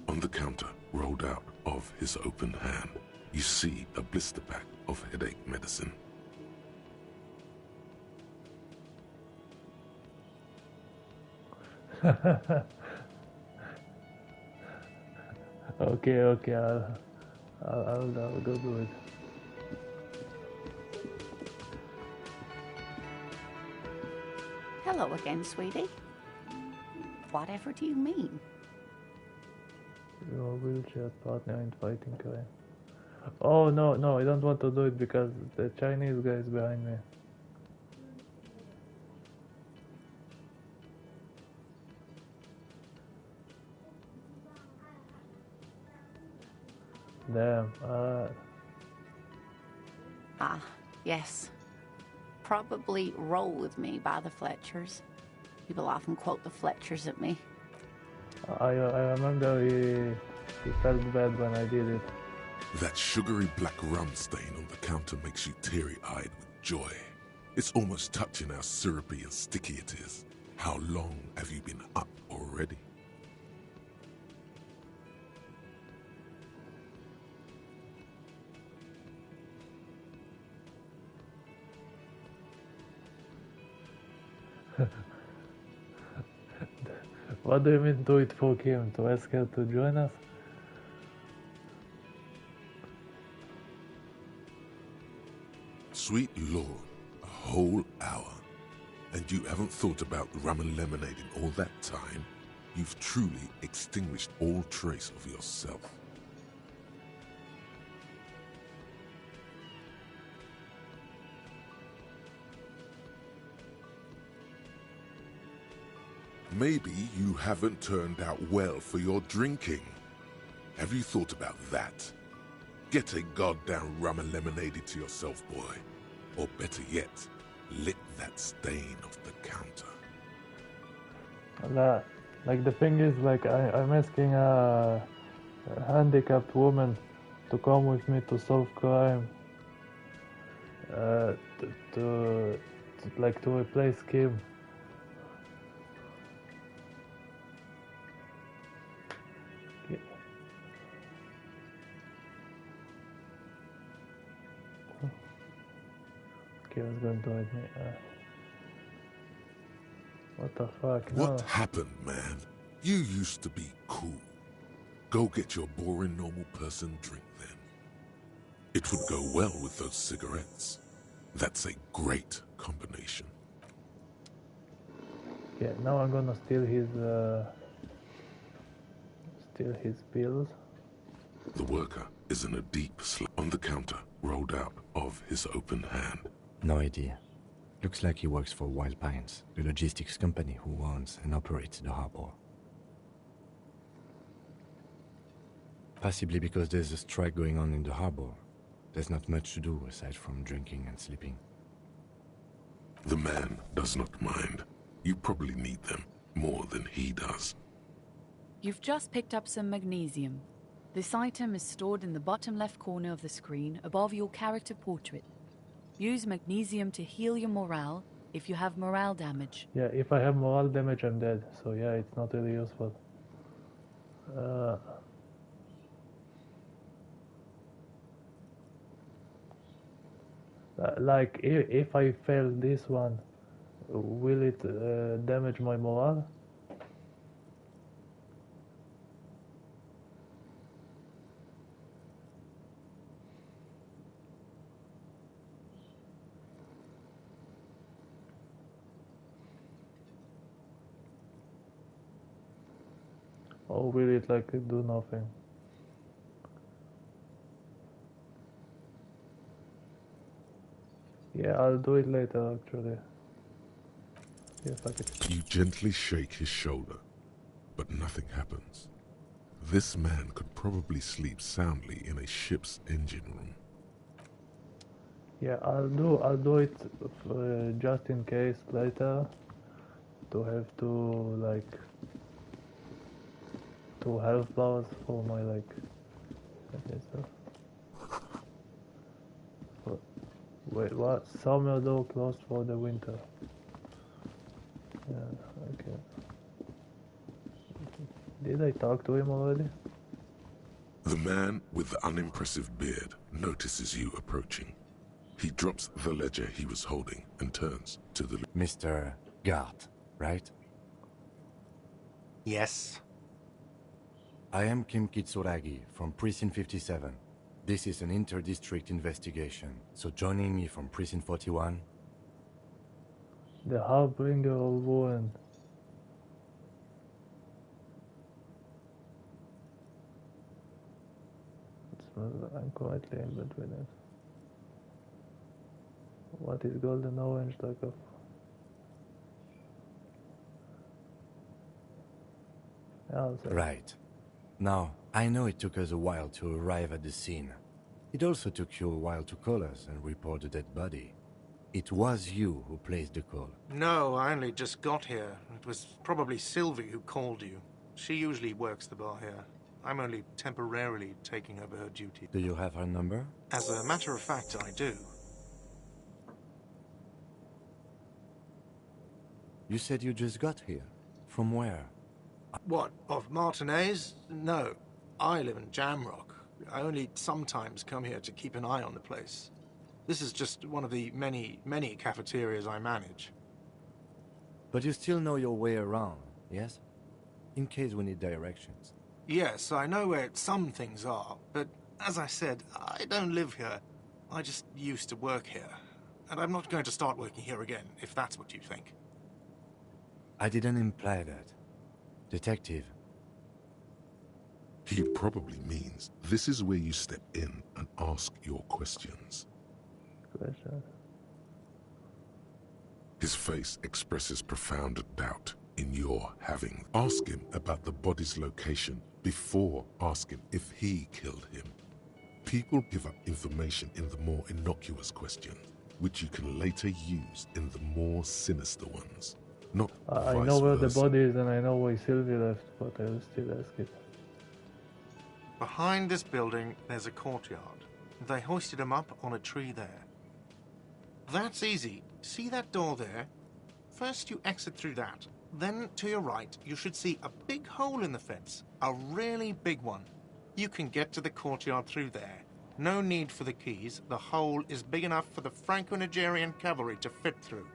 On the counter, rolled out of his open hand, you see a blister pack of headache medicine. Okay, I'll go do it. Hello again, sweetie. Whatever do you mean? Your wheelchair partner in fighting crime. Oh no, I don't want to do it because the Chinese guy is behind me. Damn, Ah, yes. Probably Roll With Me by the Fletchers. People often quote the Fletchers at me. I remember he felt bad when I did it. That sugary black rum stain on the counter makes you teary-eyed with joy. It's almost touching how syrupy and sticky it is. How long have you been up already? What do you mean do it for Kim? To ask her to join us? Sweet Lord, a whole hour. And you haven't thought about rum and lemonade in all that time? You've truly extinguished all trace of yourself. Maybe you haven't turned out well for your drinking. Have you thought about that? Get a goddamn rum and lemonade to yourself, boy. Or better yet, lick that stain off the counter. Like the thing is, like I'm asking a handicapped woman to come with me to solve crime. To replace Kim. Okay, I was going to admit what the fuck? No. What happened, man? You used to be cool. Go get your boring normal person drink then. It would go well with those cigarettes. That's a great combination. Okay, now I'm gonna steal his bills. The worker is in a deep slump on the counter, rolled out of his open hand. No idea. Looks like he works for Wild Pines, the logistics company who owns and operates the harbor. Possibly because there's a strike going on in the harbor. There's not much to do aside from drinking and sleeping. The man does not mind. You probably need them more than he does. You've just picked up some magnesium. This item is stored in the bottom left corner of the screen above your character portrait. Use magnesium to heal your morale if you have morale damage. Yeah, if I have morale damage, I'm dead. So yeah, it's not really useful. Like, if I fail this one, will it damage my morale? Or will it like do nothing? Yeah, I'll do it later actually. Yeah, fuck it. You gently shake his shoulder, but nothing happens. This man could probably sleep soundly in a ship's engine room. Yeah, I'll do it just in case later to have two health bars for my stuff. Wait, what? Summer door closed for the winter. Yeah, okay. Did I talk to him already? The man with the unimpressive beard notices you approaching. He drops the ledger he was holding and turns to the... Mr. Gart, right? Yes. I am Kim Kitsuragi from Precinct 57. This is an inter-district investigation, so joining me from Precinct 41... The Harbinger of Ruin. I'm quietly in between it. What is golden orange like of? Right. Now, I know it took us a while to arrive at the scene. It also took you a while to call us and report the dead body. It was you who placed the call. No, I only just got here. It was probably Sylvie who called you. She usually works the bar here. I'm only temporarily taking over her duty. Do you have her number? As a matter of fact, I do. You said you just got here. From where? What, of Martinez? No. I live in Jamrock. I only sometimes come here to keep an eye on the place. This is just one of the many, many cafeterias I manage. But you still know your way around, yes? In case we need directions. Yes, I know where some things are, but as I said, I don't live here. I just used to work here. And I'm not going to start working here again, if that's what you think. I didn't imply that. Detective. He probably means this is where you step in and ask your questions. His face expresses profound doubt in your having. Ask him about the body's location before asking if he killed him. People give up information in the more innocuous questions, which you can later use in the more sinister ones. Not I know where the body is and I know why Sylvie left, but I will still ask it. Behind this building, there's a courtyard. They hoisted him up on a tree there. That's easy. See that door there? First you exit through that. Then, to your right, you should see a big hole in the fence. A really big one. You can get to the courtyard through there. No need for the keys. The hole is big enough for the Franco-Nigerian cavalry to fit through.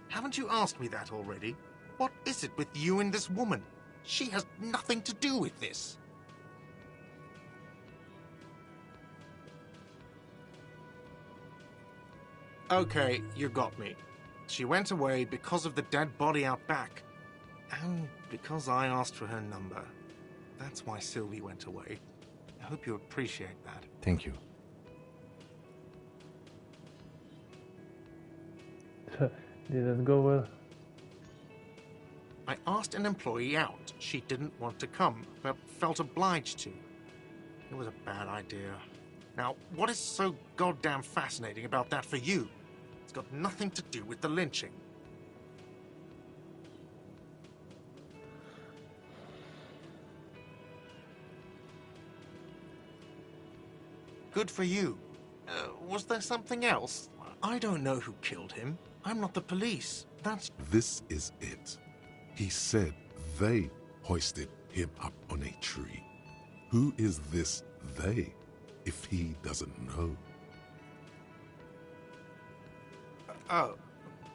Haven't you asked me that already? What is it with you and this woman? She has nothing to do with this. Okay, you got me. She went away because of the dead body out back. And because I asked for her number. That's why Sylvie went away. I hope you appreciate that. Thank you. Didn't go well. I asked an employee out. She didn't want to come, but felt obliged to. It was a bad idea. Now, what is so goddamn fascinating about that for you? It's got nothing to do with the lynching. Good for you. Was there something else? I don't know who killed him. I'm not the police. This is it. He said they hoisted him up on a tree. Who is this they, if he doesn't know? Oh,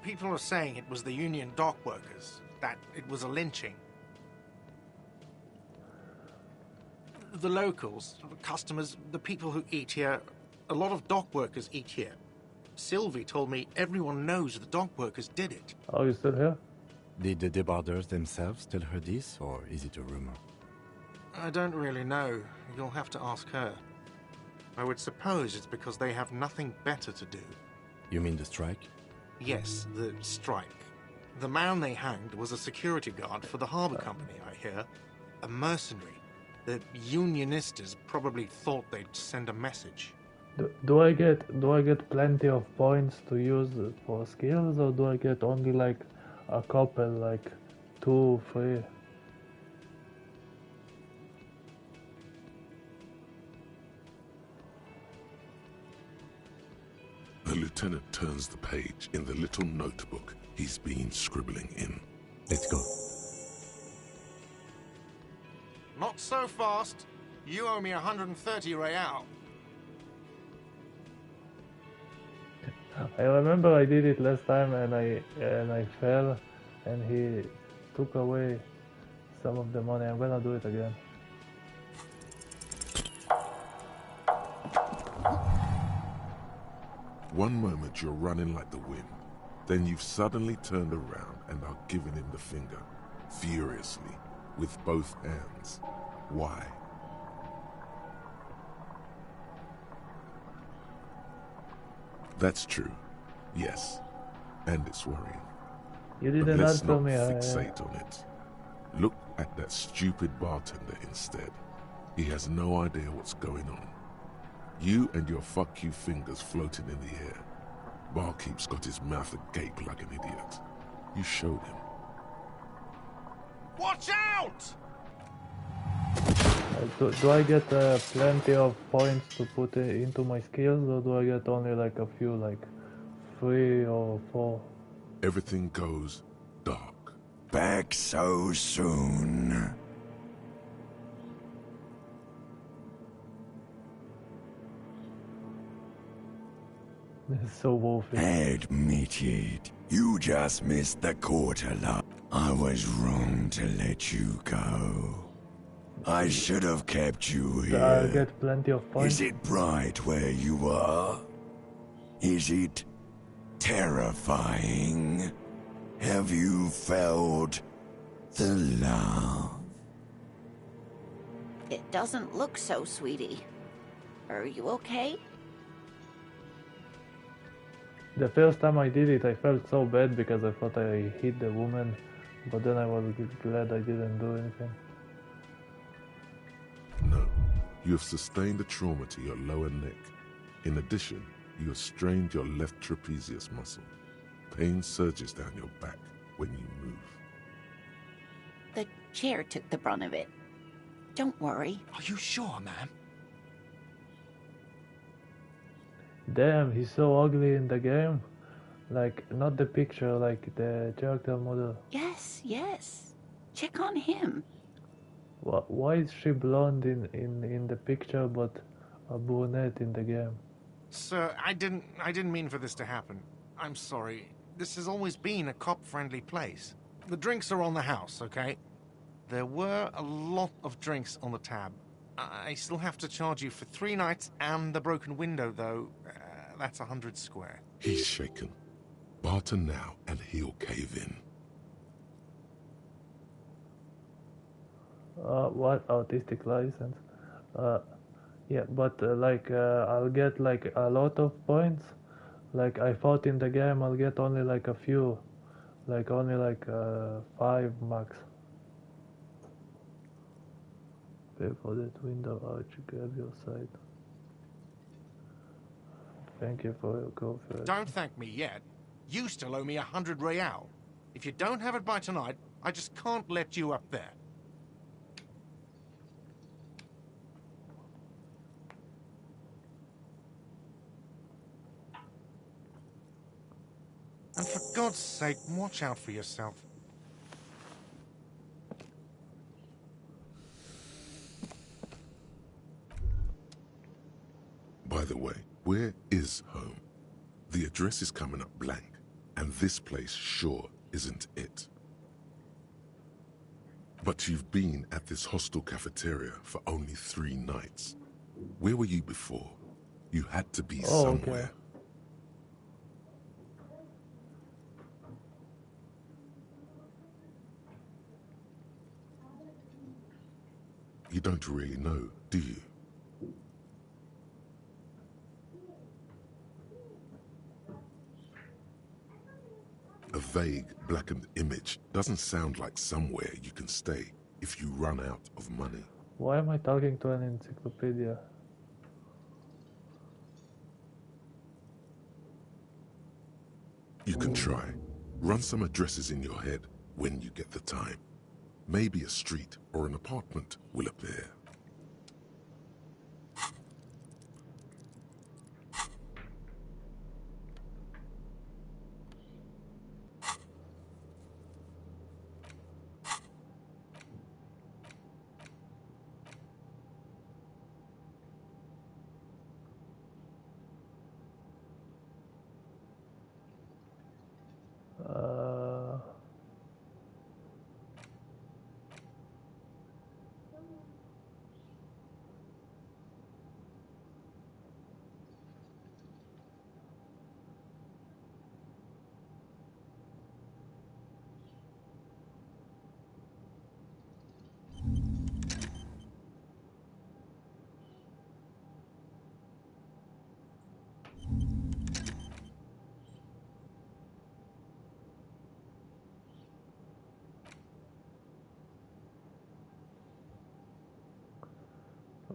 people are saying it was the union dock workers, that it was a lynching. The locals, the customers, the people who eat here, a lot of dock workers eat here. Sylvie told me everyone knows the dock workers did it. Are you still here? Did the debarders themselves tell her this, or is it a rumor? I don't really know. You'll have to ask her. I would suppose it's because they have nothing better to do. You mean the strike? Yes, the strike. The man they hanged was a security guard for the harbor company, I hear. A mercenary. The unionistas probably thought they'd send a message. Do I get plenty of points to use for skills, or do I get only like a couple, like 2, 3? The lieutenant turns the page in the little notebook he's been scribbling in. Let's go. Not so fast. You owe me 130 real. I remember I did it last time and I fell and he took away some of the money. I'm gonna do it again. One moment you're running like the wind, then you've suddenly turned around and are giving him the finger, furiously, with both hands. Why? That's true, yes, and it's worrying. You But didn't let's answer not me. fixate on it. Look at that stupid bartender instead. He has no idea what's going on. You and your fuck you fingers floating in the air. Barkeep's got his mouth agape like an idiot. You showed him. Watch out! Do I get plenty of points to put into my skills, or do I get only like a few, like 3 or 4? Everything goes dark. Back so soon. It's so woeful. Admit it. You just missed the quarter lot. I was wrong to let you go. I should have kept you I'll here. get plenty of points. Is it bright where you are? Is it terrifying? Have you felt the love? It doesn't look so, sweetie. Are you okay? The first time I did it, I felt so bad because I thought I hit the woman, but then I was glad I didn't do anything. No, you have sustained a trauma to your lower neck. In addition, you have strained your left trapezius muscle. Pain surges down your back when you move. The chair took the brunt of it. Don't worry. Are you sure, ma'am? Damn, he's so ugly in the game. Like, not the picture, like the character model. Yes, yes. Check on him. Why is she blonde in the picture but a brunette in the game? Sir, I didn't mean for this to happen. I'm sorry. This has always been a cop-friendly place. The drinks are on the house, okay? There were a lot of drinks on the tab. I still have to charge you for 3 nights and the broken window, though. That's 100 square. He's shaken. Barter now and he'll cave in. What autistic license? Yeah, but I'll get like a lot of points. Like I thought in the game I'll get only like a few, like only like 5 max. Pay for that window arch, grab your side. Thank you for your cooperation. Don't thank me yet. You still owe me 100 real. If you don't have it by tonight, I just can't let you up there. And for God's sake, watch out for yourself. By the way, where is home? The address is coming up blank, and this place sure isn't it. But you've been at this hostel cafeteria for only 3 nights. Where were you before? You had to be somewhere. Okay. You don't really know, do you? A vague, blackened image doesn't sound like somewhere you can stay if you run out of money. Why am I talking to an encyclopedia? You can try. Run some addresses in your head when you get the time. Maybe a street or an apartment will appear.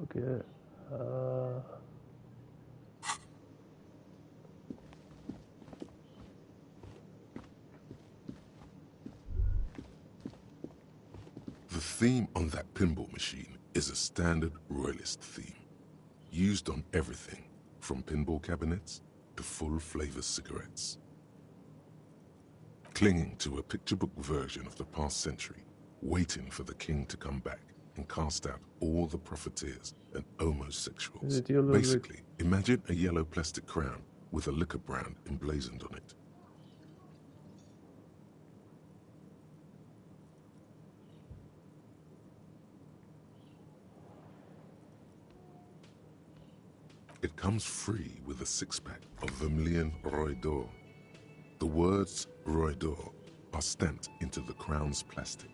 Okay. The theme on that pinball machine is a standard royalist theme, used on everything from pinball cabinets to full-flavor cigarettes. Clinging to a picture book version of the past century, waiting for the king to come back and cast out all the profiteers and homosexuals. Is it you, Ludwig? Basically, imagine a yellow plastic crown with a liquor brand emblazoned on it. It comes free with a 6-pack of Vermilion Roy d'Or. The words Roy d'Or are stamped into the crown's plastic.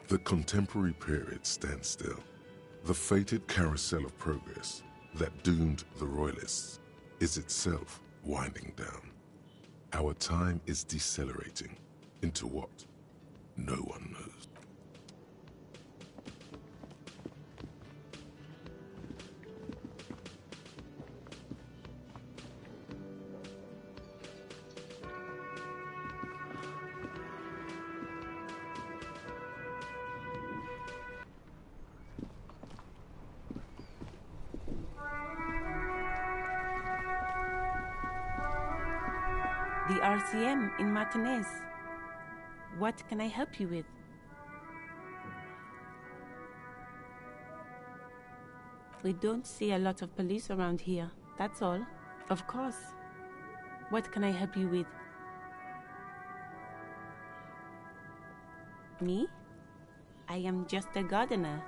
The contemporary period stands still. The fated carousel of progress that doomed the royalists is itself winding down. Our time is decelerating into what no one knows. The RCM in Martinez. What can I help you with? We don't see a lot of police around here, that's all. Of course. What can I help you with? Me? I am just a gardener.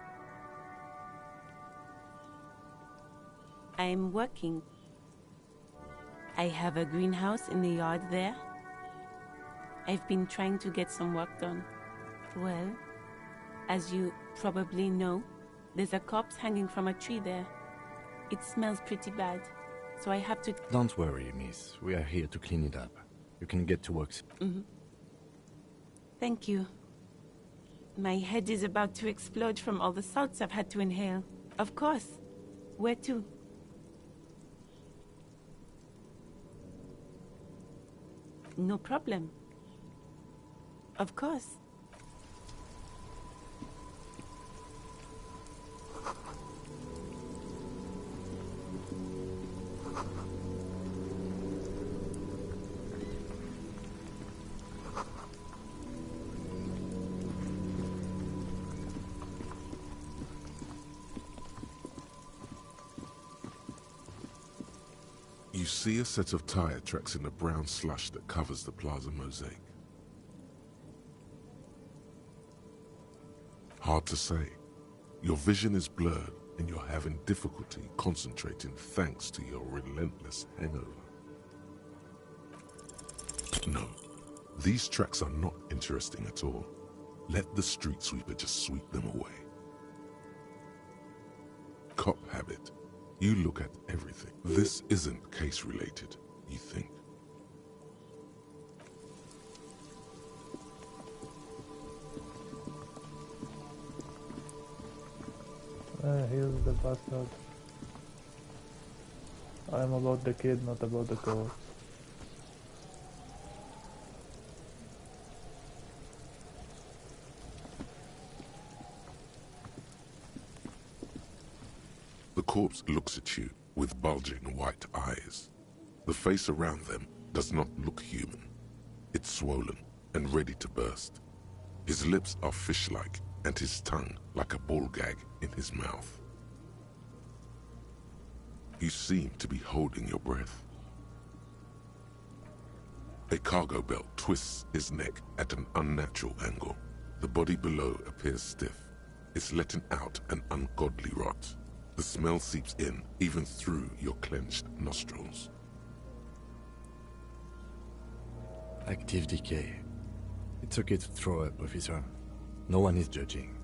I am working. I have a greenhouse in the yard there. I've been trying to get some work done. Well, as you probably know, there's a corpse hanging from a tree there. It smells pretty bad, so I have to... Don't worry, miss. We are here to clean it up. You can get to work. Thank you. My head is about to explode from all the salts I've had to inhale. Of course. Where to? No problem. Of course. You see a set of tire tracks in the brown slush that covers the plaza mosaic. Hard to say. Your vision is blurred and you're having difficulty concentrating thanks to your relentless hangover. No, these tracks are not interesting at all. Let the street sweeper just sweep them away. Cop habit. You look at everything. This isn't case-related, you think. Here's the bastard. I'm about the kid, not about the corpse. The corpse looks at you with bulging white eyes. The face around them does not look human. It's swollen and ready to burst. His lips are fish-like and his tongue like a ball gag in his mouth. You seem to be holding your breath. A cargo belt twists his neck at an unnatural angle. The body below appears stiff. It's letting out an ungodly rot. The smell seeps in, even through your clenched nostrils. Active decay. It's okay to throw up, officer. No one is judging.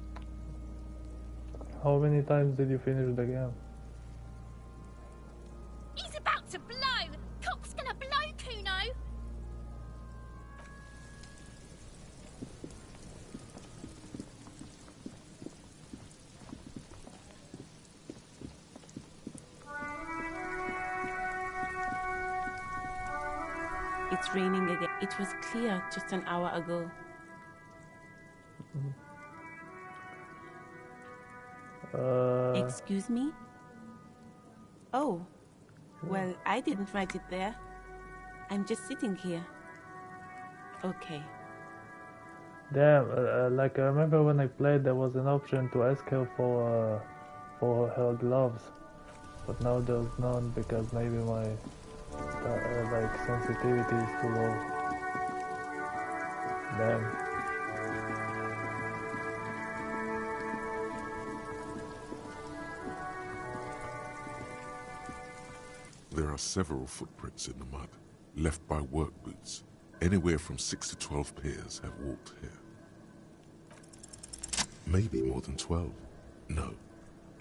How many times did you finish the game? He's about to blow! Cop's gonna blow, Kuno! It's raining again. It was clear just an hour ago. Excuse me? Oh, well, I didn't write it there. I'm just sitting here. Okay. Damn, like I remember when I played there was an option to ask her for her gloves. But now there's none because maybe my like sensitivity is too low. Damn. There are several footprints in the mud, left by work boots. Anywhere from 6 to 12 pairs have walked here. Maybe more than 12. No,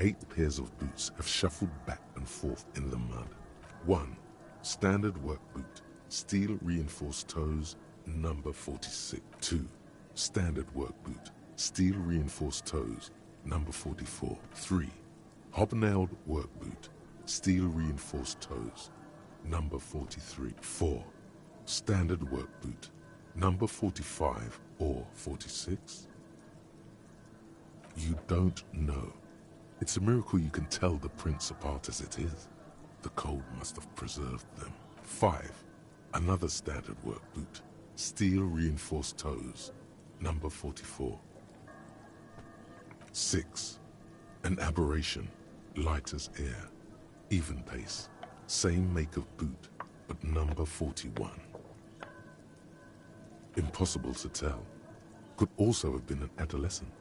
8 pairs of boots have shuffled back and forth in the mud. 1. Standard work boot, steel reinforced toes, number 46. 2. Standard work boot, steel reinforced toes, number 44. 3. Hobnailed work boot, steel reinforced toes, number 43. 4. Standard work boot, number 45 or 46? You don't know. It's a miracle you can tell the prints apart as it is. The cold must have preserved them. 5. Another standard work boot, steel reinforced toes, number 44. 6. An aberration, light as air, even pace, same make of boot, but number 41. Impossible to tell. Could also have been an adolescent.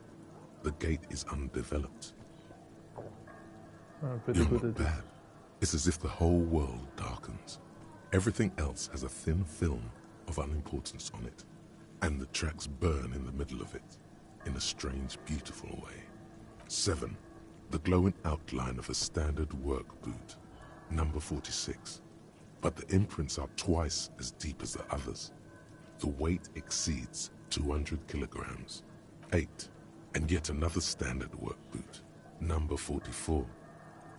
The gait is undeveloped. Pretty You're good not at this. bad. It's as if the whole world darkens. Everything else has a thin film of unimportance on it, and the tracks burn in the middle of it, in a strange, beautiful way. 7. The glowing outline of a standard work boot, number 46. But the imprints are twice as deep as the others. The weight exceeds 200 kilograms. 8. And yet another standard work boot, number 44.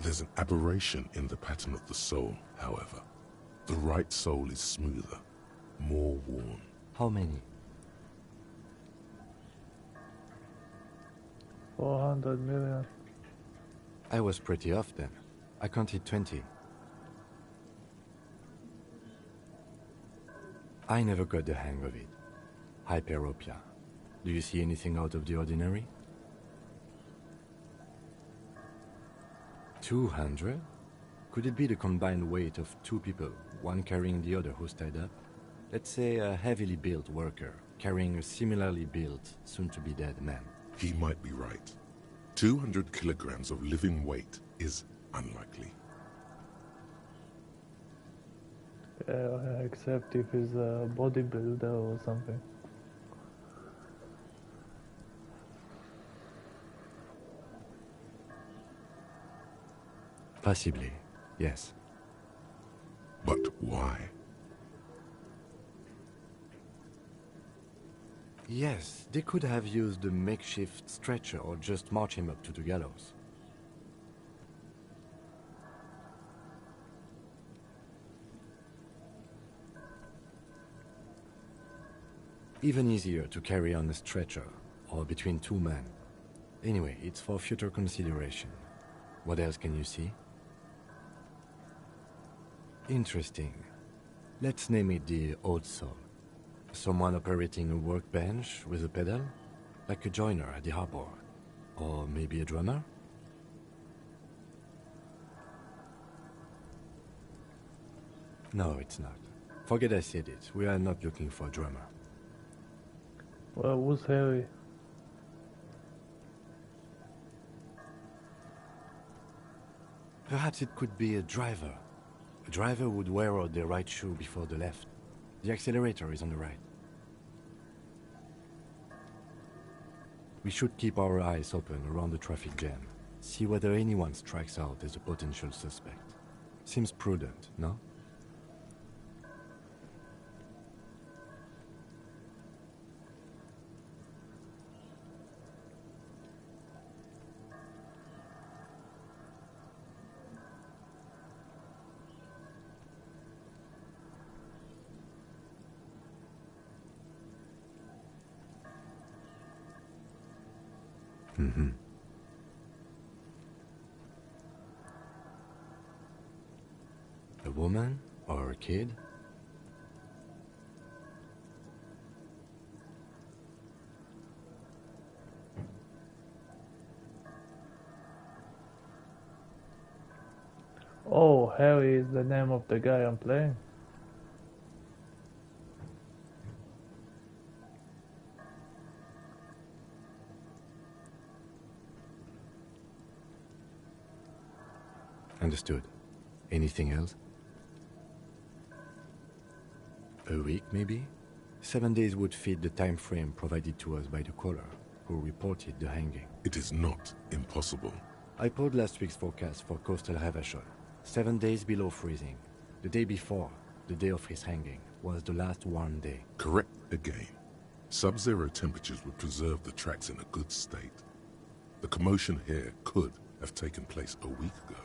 There's an aberration in the pattern of the sole, however. The right sole is smoother, more worn. How many? 400 million. I was pretty off then. I counted 20. I never got the hang of it. Hyperopia. Do you see anything out of the ordinary? 200? Could it be the combined weight of two people, one carrying the other who's tied up? Let's say a heavily built worker carrying a similarly built, soon-to-be-dead man. He might be right. 200 kilograms of living weight is unlikely. Except if he's a bodybuilder or something. Possibly, yes. But why? Yes, they could have used a makeshift stretcher or just march him up to the gallows. Even easier to carry on a stretcher, or between two men. Anyway, it's for future consideration. What else can you see? Interesting. Let's name it the old soul. Someone operating a workbench with a pedal? Like a joiner at the harbor. Or maybe a drummer? No, it's not. Forget I said it. We are not looking for a drummer. Well, who's Harry? Perhaps it could be a driver. A driver would wear out the right shoe before the left. The accelerator is on the right. We should keep our eyes open around the traffic jam. See whether anyone strikes out as a potential suspect. Seems prudent, no? Mm-hmm. A woman or a kid? Oh, Harry is the name of the guy I'm playing. Understood. Anything else? A week, maybe? 7 days would fit the time frame provided to us by the caller, who reported the hanging. It is not impossible. I pulled last week's forecast for coastal Havashol. 7 days below freezing. The day before, the day of his hanging, was the last warm day. Correct again. Sub-zero temperatures would preserve the tracks in a good state. The commotion here could have taken place a week ago.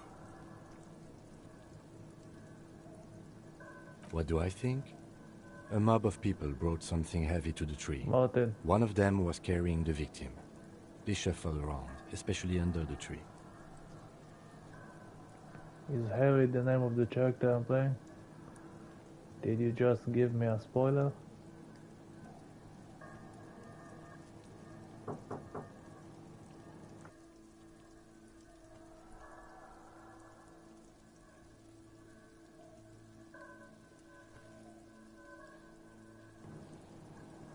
What do I think? A mob of people brought something heavy to the tree. Martin. One of them was carrying the victim. They shuffled around, especially under the tree. Is Harry the name of the character I'm playing? Did you just give me a spoiler?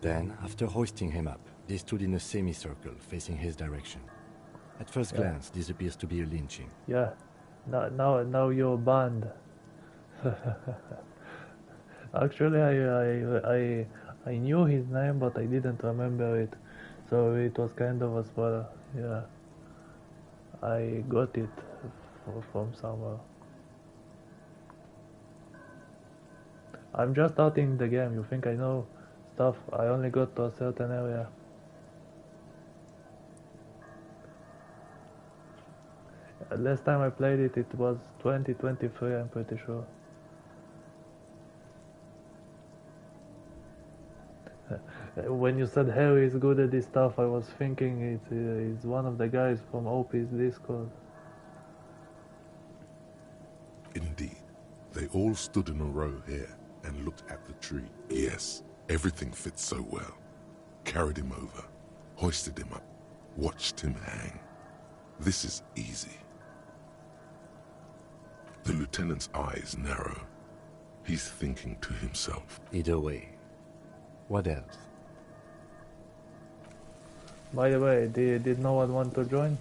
Then, after hoisting him up, they stood in a semicircle facing his direction. At first glance, this appears to be a lynching. Yeah. Now you're banned. Actually, I knew his name, but I didn't remember it, so it was kind of a spoiler. Yeah, I got it from somewhere. I'm just starting the game. You think I know stuff? I only got to a certain area. Last time I played it, it was 2023. I'm pretty sure. When you said Harry is good at this stuff, I was thinking it's one of the guys from OP's Discord. Indeed, they all stood in a row here and looked at the tree. Yes, everything fits so well. Carried him over, hoisted him up, watched him hang. This is easy. The lieutenant's eyes narrow. He's thinking to himself. Either way. What else? By the way, did no one want to join?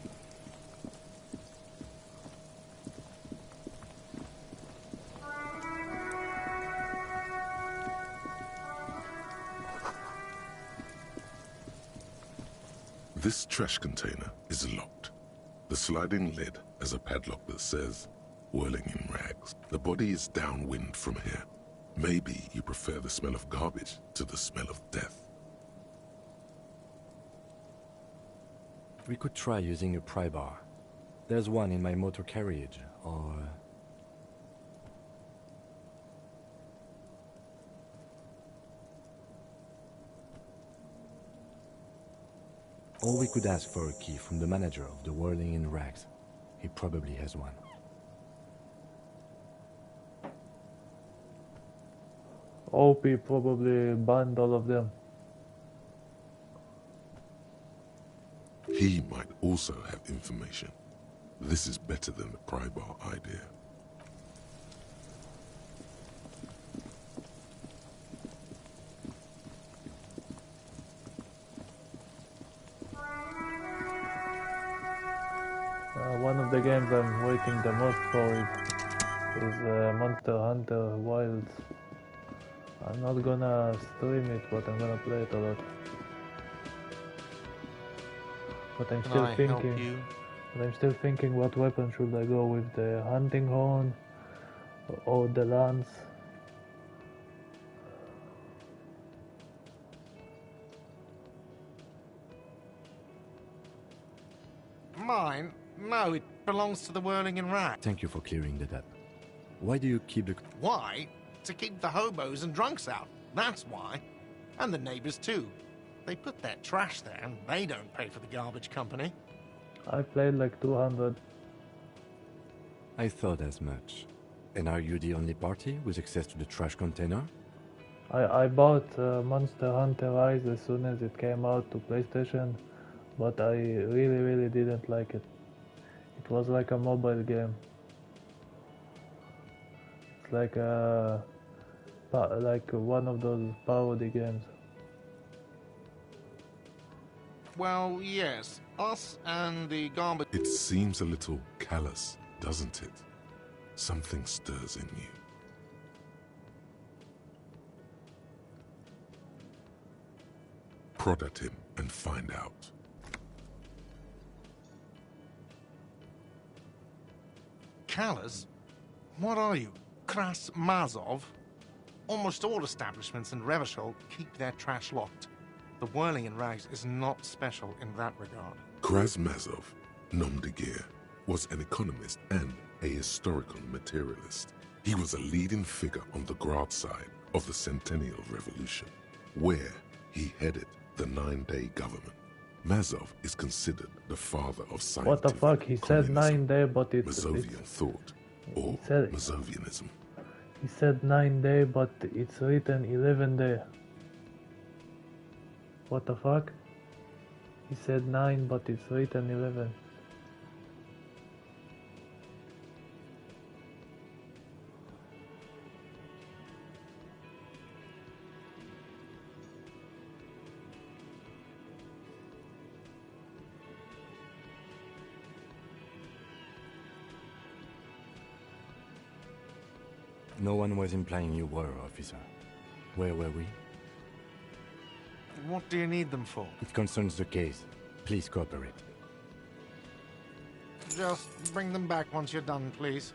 This trash container is locked. The sliding lid has a padlock that says, whirling in rags. The body is downwind from here. Maybe you prefer the smell of garbage to the smell of death. We could try using a pry bar. There's one in my motor carriage, or... Or we could ask for a key from the manager of the Whirling in Rags. He probably has one. OP probably banned all of them. He might also have information. This is better than the pry bar idea. One of the games I'm waiting the most for is Monster Hunter Wilds. I'm not gonna stream it, but I'm gonna play it a lot. But I'm still thinking. But I'm still thinking, what weapon should I go with? The hunting horn or the lance? Mine? No, it belongs to the Whirling in Rags. Thank you for clearing that up. Why do you keep the... Why? To keep the hobos and drunks out. That's why. And the neighbors too. They put their trash there and they don't pay for the garbage company. I played like 200. I thought as much. And are you the only party with access to the trash container? I bought Monster Hunter Rise as soon as it came out to PlayStation, but I really didn't like it. It was like a mobile game. It's like one of those parody games. Well, yes. Us and the garbage... It seems a little callous, doesn't it? Something stirs in you. Prod at him and find out. Callous? What are you? Kras Mazov? Almost all establishments in Revachol keep their trash locked. The Whirling in Rags is not special in that regard. Krasmazov, nom de guerre, was an economist and a historical materialist. He was a leading figure on the Grad side of the Centennial Revolution, where he headed the 9-day government. Mazov is considered the father of scientific What the fuck? He said 9-day, but it's... Mazovian thought, or Mazovianism. He said 9-day, but it's written 11-day. What the fuck? He said 9, but it's written 11. No one was implying you were, officer. Where were we? What do you need them for? It concerns the case. Please cooperate. Just bring them back once you're done, please.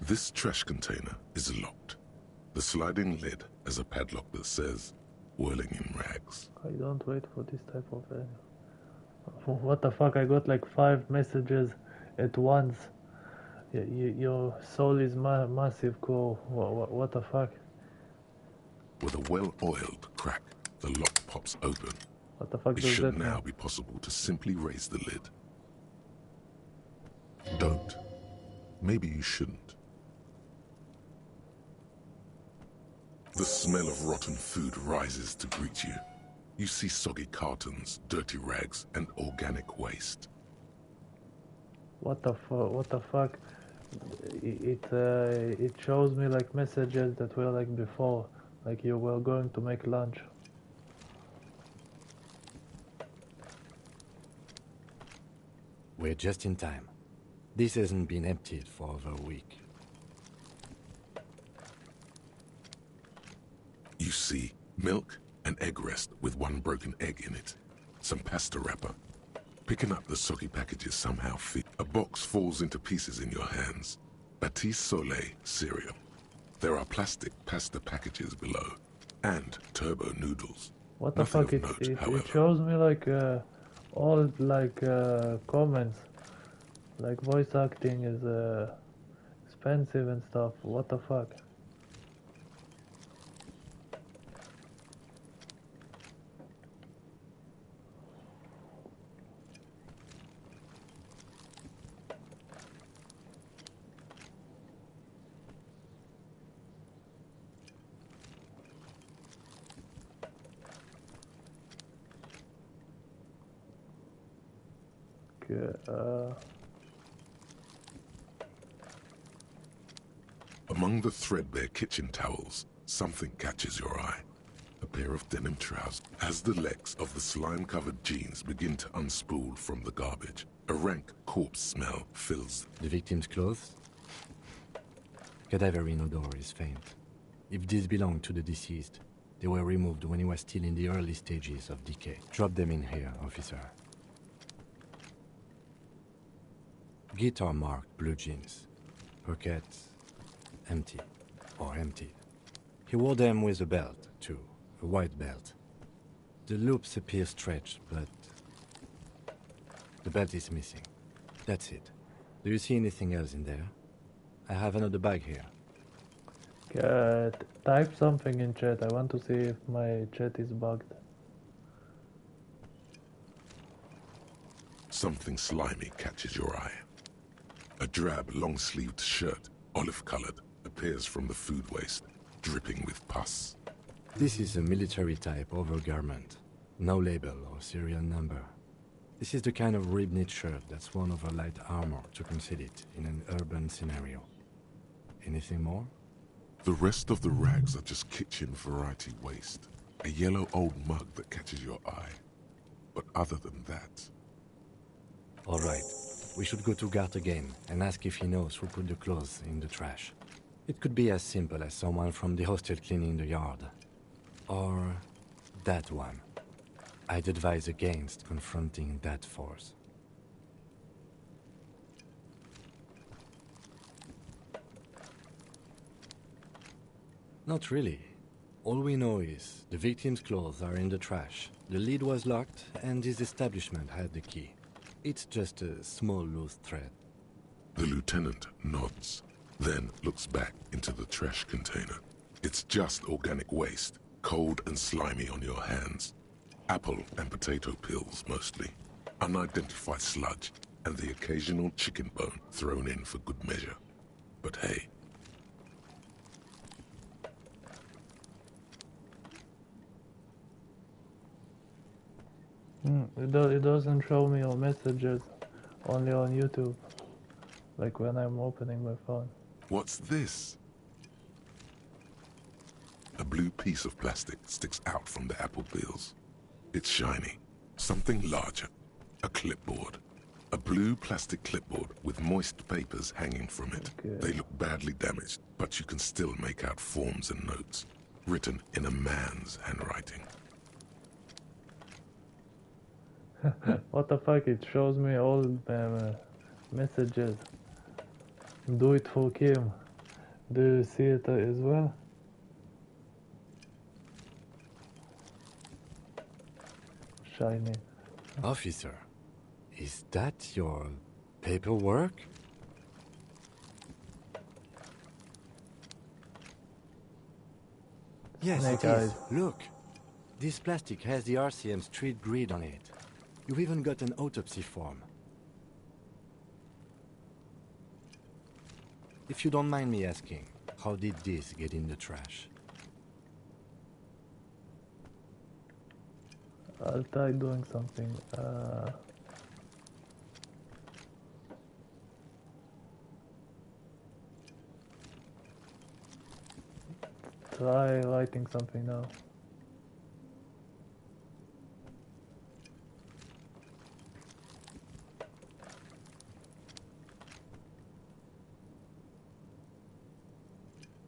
This trash container is locked. The sliding lid has a padlock that says, whirling in rags. I don't wait for this type of what the fuck, I got like 5 messages at once. Your soul is massive, cool. What the fuck? With a well-oiled crack, the lock pops open. What the fuck It does should that now mean? be possible to simply raise the lid. Don't. Maybe you shouldn't. The smell of rotten food rises to greet you. You see soggy cartons, dirty rags, and organic waste. What the fuck? It shows me like messages that were like before, like you were going to make lunch. We're just in time. This hasn't been emptied for over a week. You see milk and egg rest with one broken egg in it. Some pasta wrapper. Picking up the soggy packages somehow a box falls into pieces in your hands. Batiste Soleil cereal. There are plastic pasta packages below. And turbo noodles. What the Nothing fuck? of note, however. It shows me like all like comments. Like voice acting is expensive and stuff. What the fuck? Among the threadbare kitchen towels, something catches your eye. A pair of denim trousers. As the legs of the slime-covered jeans begin to unspool from the garbage, a rank corpse smell fills. The victim's clothes? Cadaverine odor is faint. If these belong to the deceased, they were removed when he was still in the early stages of decay. Drop them in here, officer. Guitar marked blue jeans. Pockets empty or emptied. He wore them with a belt, too. A white belt. The loops appear stretched, but the belt is missing. That's it. Do you see anything else in there? I have another bag here. Type something in chat. I want to see if my chat is bugged. Something slimy catches your eye. A drab, long-sleeved shirt, olive-colored, appears from the food waste, dripping with pus. This is a military-type overgarment. No label or serial number. This is the kind of rib-knit shirt that's worn over light armor to conceal it in an urban scenario. Anything more? The rest of the rags are just kitchen variety waste. A yellow old mug that catches your eye. But other than that... All right. We should go to Gart again and ask if he knows who put the clothes in the trash. It could be as simple as someone from the hostel cleaning the yard. Or that one. I'd advise against confronting that force. Not really. All we know is the victim's clothes are in the trash, the lid was locked, and his establishment had the key. It's just a small loose thread. The lieutenant nods, then looks back into the trash container. It's just organic waste, cold and slimy on your hands. Apple and potato peels, mostly. Unidentified sludge, and the occasional chicken bone thrown in for good measure. But hey. It doesn't show me all messages, only on YouTube, like when I'm opening my phone. What's this? A blue piece of plastic sticks out from the apple peels. It's shiny. Something larger. A clipboard. A blue plastic clipboard with moist papers hanging from it. Okay. They look badly damaged, but you can still make out forms and notes, written in a man's handwriting. What the fuck, it shows me all messages. Do it for Kim. Do you see it as well? Shiny. Officer, is that your paperwork? Yes, Snake it is. eyes. Look, this plastic has the RCM street grid on it. You've even got an autopsy form. If you don't mind me asking, how did this get in the trash? I'll try doing something. Try writing something now.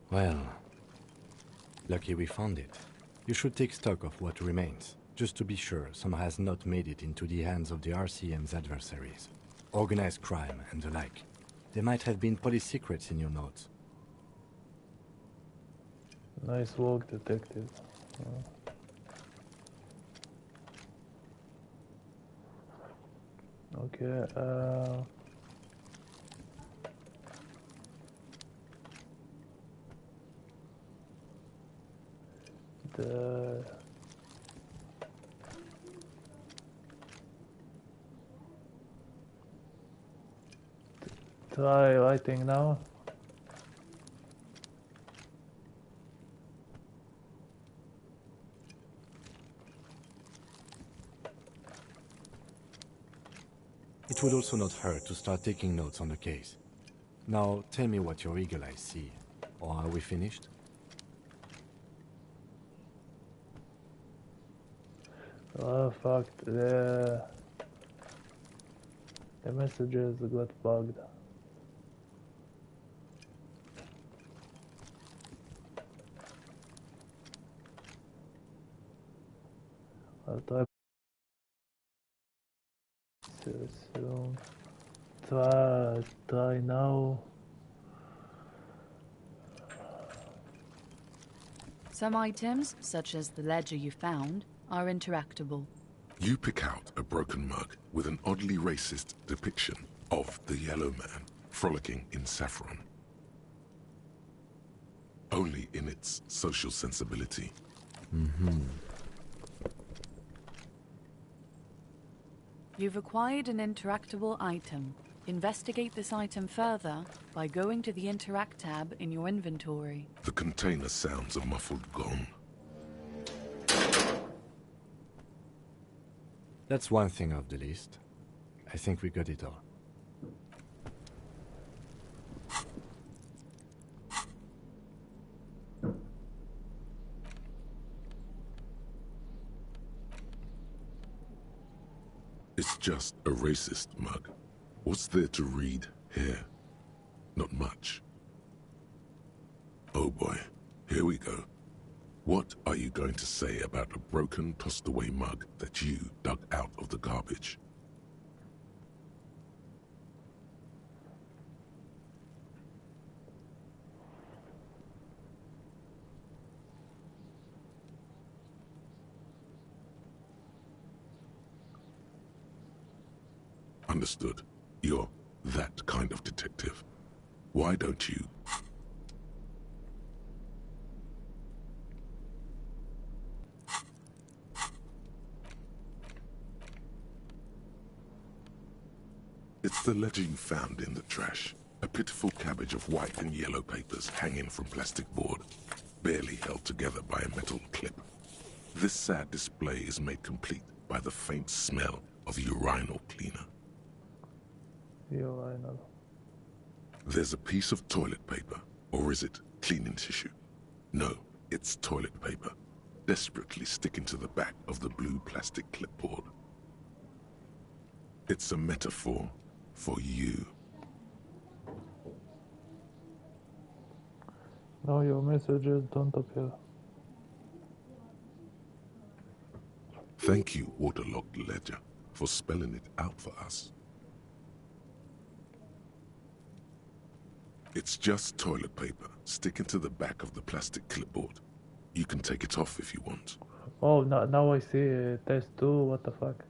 Well, lucky we found it. You should take stock of what remains, just to be sure some has not made it into the hands of the RCM's adversaries. Organized crime and the like. There might have been police secrets in your notes. Nice work, detective. Okay, the try writing now. It would also not hurt to start taking notes on the case. Now, tell me what your eagle eyes see. Or are we finished? Oh fuck, the messages got bugged. I'll try soon. Try now. Some items, such as the ledger you found, are interactable. You pick out a broken mug with an oddly racist depiction of the Yellow Man frolicking in saffron. Only in its social sensibility. You've acquired an interactable item. Investigate this item further by going to the Interact tab in your inventory. The container sounds a muffled gong. That's one thing off the list. I think we got it all. It's just a racist mug. What's there to read here? Not much. Oh boy, here we go. What are you going to say about a broken, tossed-away mug that you dug out of the garbage? Understood. You're that kind of detective. Why don't you... It's the ledger you found in the trash. A pitiful cabbage of white and yellow papers hanging from plastic board, barely held together by a metal clip. This sad display is made complete by the faint smell of urinal cleaner. Urinal. There's a piece of toilet paper, or is it cleaning tissue? No, it's toilet paper, desperately sticking to the back of the blue plastic clipboard. It's a metaphor for you. No, your messages don't appear. Thank you, waterlogged ledger, for spelling it out for us. It's just toilet paper sticking to the back of the plastic clipboard. You can take it off if you want. Oh, now I see test 2, what the fuck.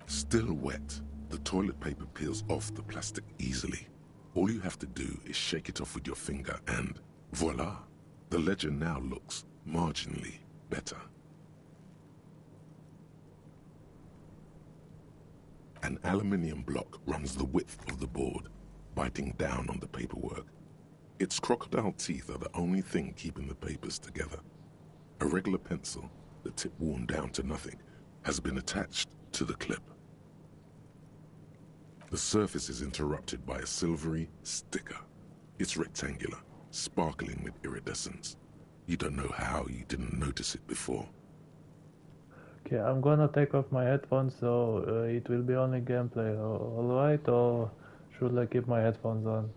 Still wet, the toilet paper peels off the plastic easily. All you have to do is shake it off with your finger and voila! The ledger now looks marginally better. An aluminium block runs the width of the board, biting down on the paperwork. Its crocodile teeth are the only thing keeping the papers together. A regular pencil, the tip worn down to nothing, has been attached to the clip. The surface is interrupted by a silvery sticker. It's rectangular, sparkling with iridescence. You don't know how you didn't notice it before. Okay, I'm gonna take off my headphones, so it will be only gameplay, alright? Or should I keep my headphones on?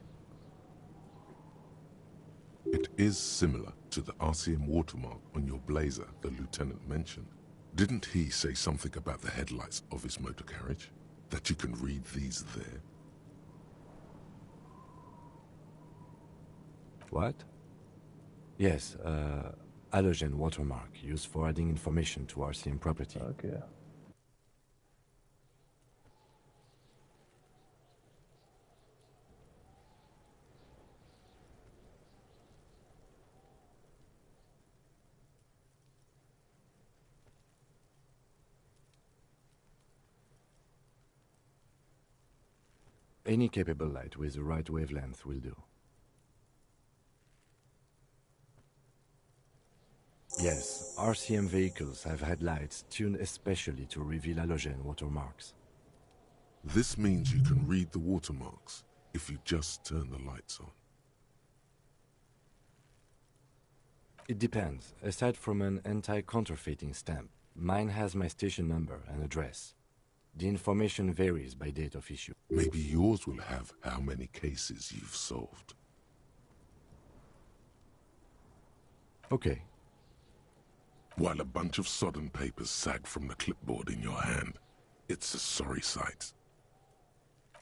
It is similar to the RCM watermark on your blazer the lieutenant mentioned. Didn't he say something about the headlights of his motor carriage? That you can read these there? What? Yes, halogen watermark used for adding information to RCM property. Okay. Any capable light with the right wavelength will do. Yes, RCM vehicles have had lights tuned especially to reveal halogen watermarks. This means you can read the watermarks if you just turn the lights on. It depends. Aside from an anti-counterfeiting stamp, mine has my station number and address. The information varies by date of issue. Maybe yours will have how many cases you've solved. Okay. While a bunch of sodden papers sag from the clipboard in your hand, it's a sorry sight.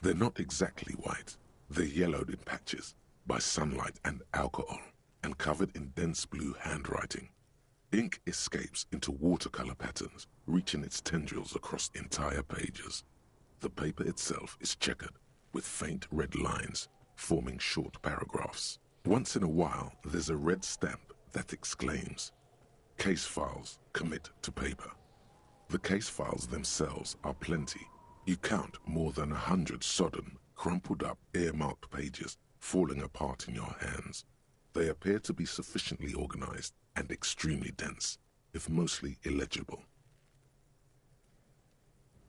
They're not exactly white. They're yellowed in patches by sunlight and alcohol, and covered in dense blue handwriting. Ink escapes into watercolor patterns, reaching its tendrils across entire pages. The paper itself is checkered, with faint red lines, forming short paragraphs. Once in a while, there's a red stamp that exclaims, "Case files commit to paper." The case files themselves are plenty. You count more than 100 sodden, crumpled up, earmarked pages falling apart in your hands. They appear to be sufficiently organized and extremely dense, if mostly illegible.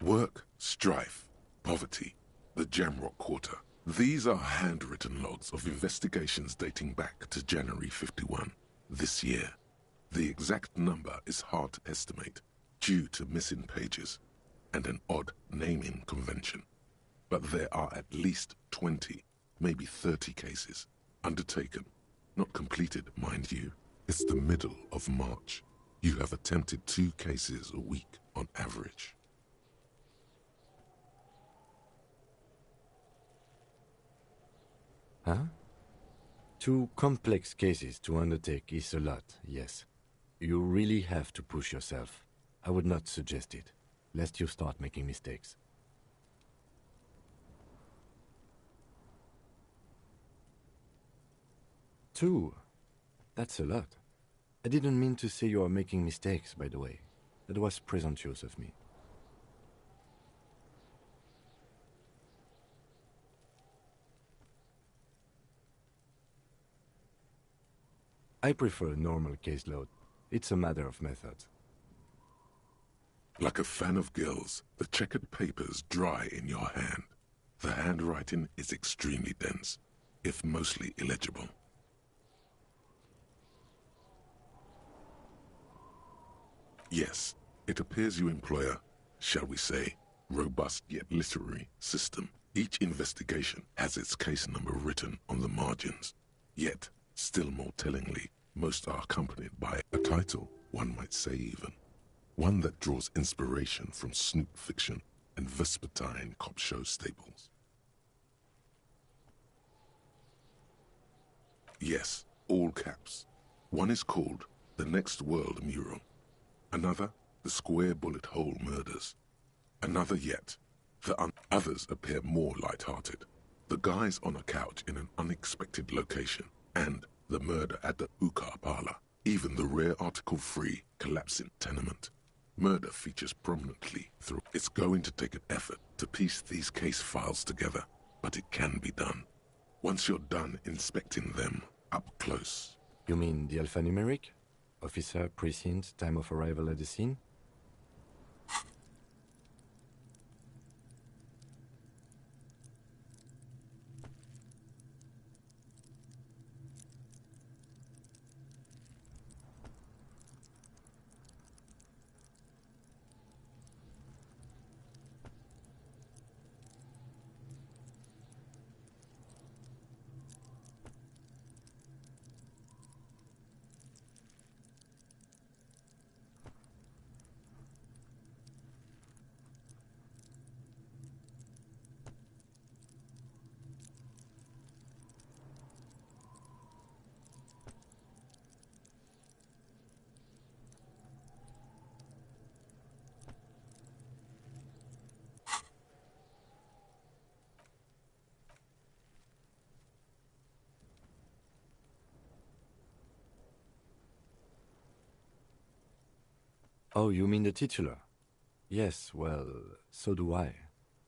Work, strife, poverty, the Jamrock Quarter. These are handwritten logs of investigations dating back to January 51, this year. The exact number is hard to estimate due to missing pages and an odd naming convention. But there are at least 20, maybe 30 cases undertaken, not completed, mind you. It's the middle of March. You have attempted 2 cases a week on average. Huh? 2 complex cases to undertake is a lot, yes. You really have to push yourself. I would not suggest it, lest you start making mistakes. Two? That's a lot. I didn't mean to say you are making mistakes, by the way. That was presumptuous of me. I prefer a normal caseload. It's a matter of method. Like a fan of gills, the checkered papers dry in your hand. The handwriting is extremely dense, if mostly illegible. Yes, it appears you employ a, shall we say, robust yet literary system. Each investigation has its case number written on the margins. Yet, still more tellingly, most are accompanied by a title, one might say even. One that draws inspiration from snoop fiction and vespertine cop show staples. Yes, all caps. One is called The Next World Mural. Another, The Square Bullet Hole Murders. Another yet, others appear more light-hearted. The guys on a couch in an unexpected location, and the murder at the hookah parlor. Even the rare article-free collapsing tenement. Murder features prominently through. It's going to take an effort to piece these case files together, but it can be done. Once you're done inspecting them up close. You mean the alphanumeric? Officer, precinct, time of arrival at the scene? Oh, you mean the titular? Yes, well, so do I.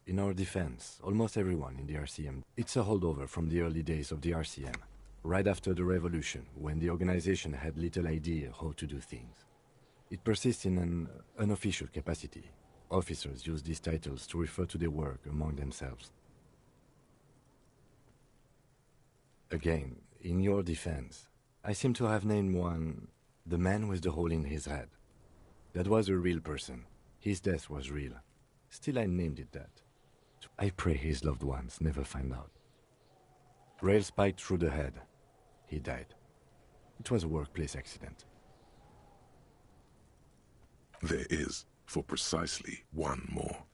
In our defense, almost everyone in the RCM. It's a holdover from the early days of the RCM, right after the revolution, when the organization had little idea how to do things. It persists in an unofficial capacity. Officers use these titles to refer to their work among themselves. Again, in your defense, I seem to have named one the man with the hole in his head. That was a real person. His death was real. Still, I named it that. I pray his loved ones never find out. Rail spiked through the head. He died. It was a workplace accident. There is, for precisely one more.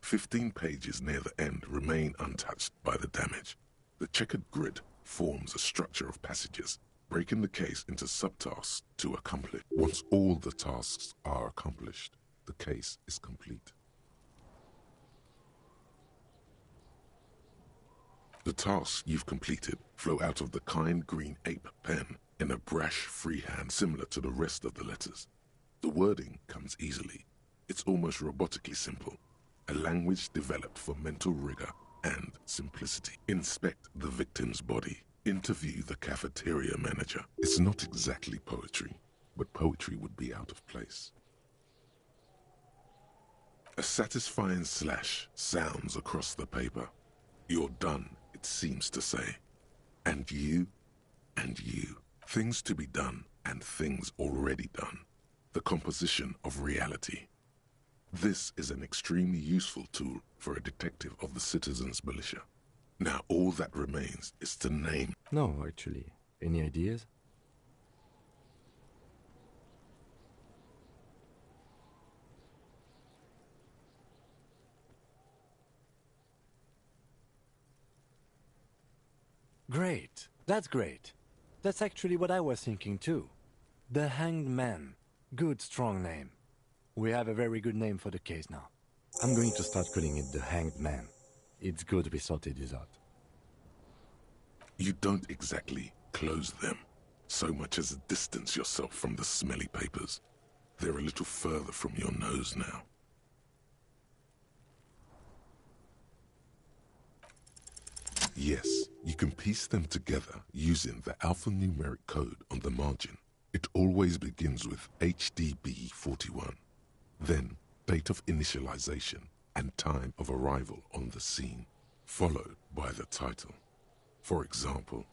15 pages near the end remain untouched by the damage. The checkered grid forms a structure of passages, breaking the case into subtasks to accomplish. Once all the tasks are accomplished, the case is complete. The tasks you've completed flow out of the kind green ape pen in a brash freehand similar to the rest of the letters. The wording comes easily. It's almost robotically simple, a language developed for mental rigor and simplicity. Inspect the victim's body. Interview the cafeteria manager. It's not exactly poetry, but poetry would be out of place. A satisfying slash sounds across the paper. You're done, it seems to say. And you, and you. Things to be done and things already done. The composition of reality. This is an extremely useful tool for a detective of the citizens' militia. Now all that remains is to name. No, actually. Any ideas? Great. That's great. That's actually what I was thinking too. The Hanged Man. Good, strong name. We have a very good name for the case now. I'm going to start calling it the Hanged Man. It's good we sorted this out. You don't exactly close them, so much as distance yourself from the smelly papers. They're a little further from your nose now. Yes, you can piece them together using the alphanumeric code on the margin. It always begins with HDB 41, then date of initialization and time of arrival on the scene, followed by the title. For example,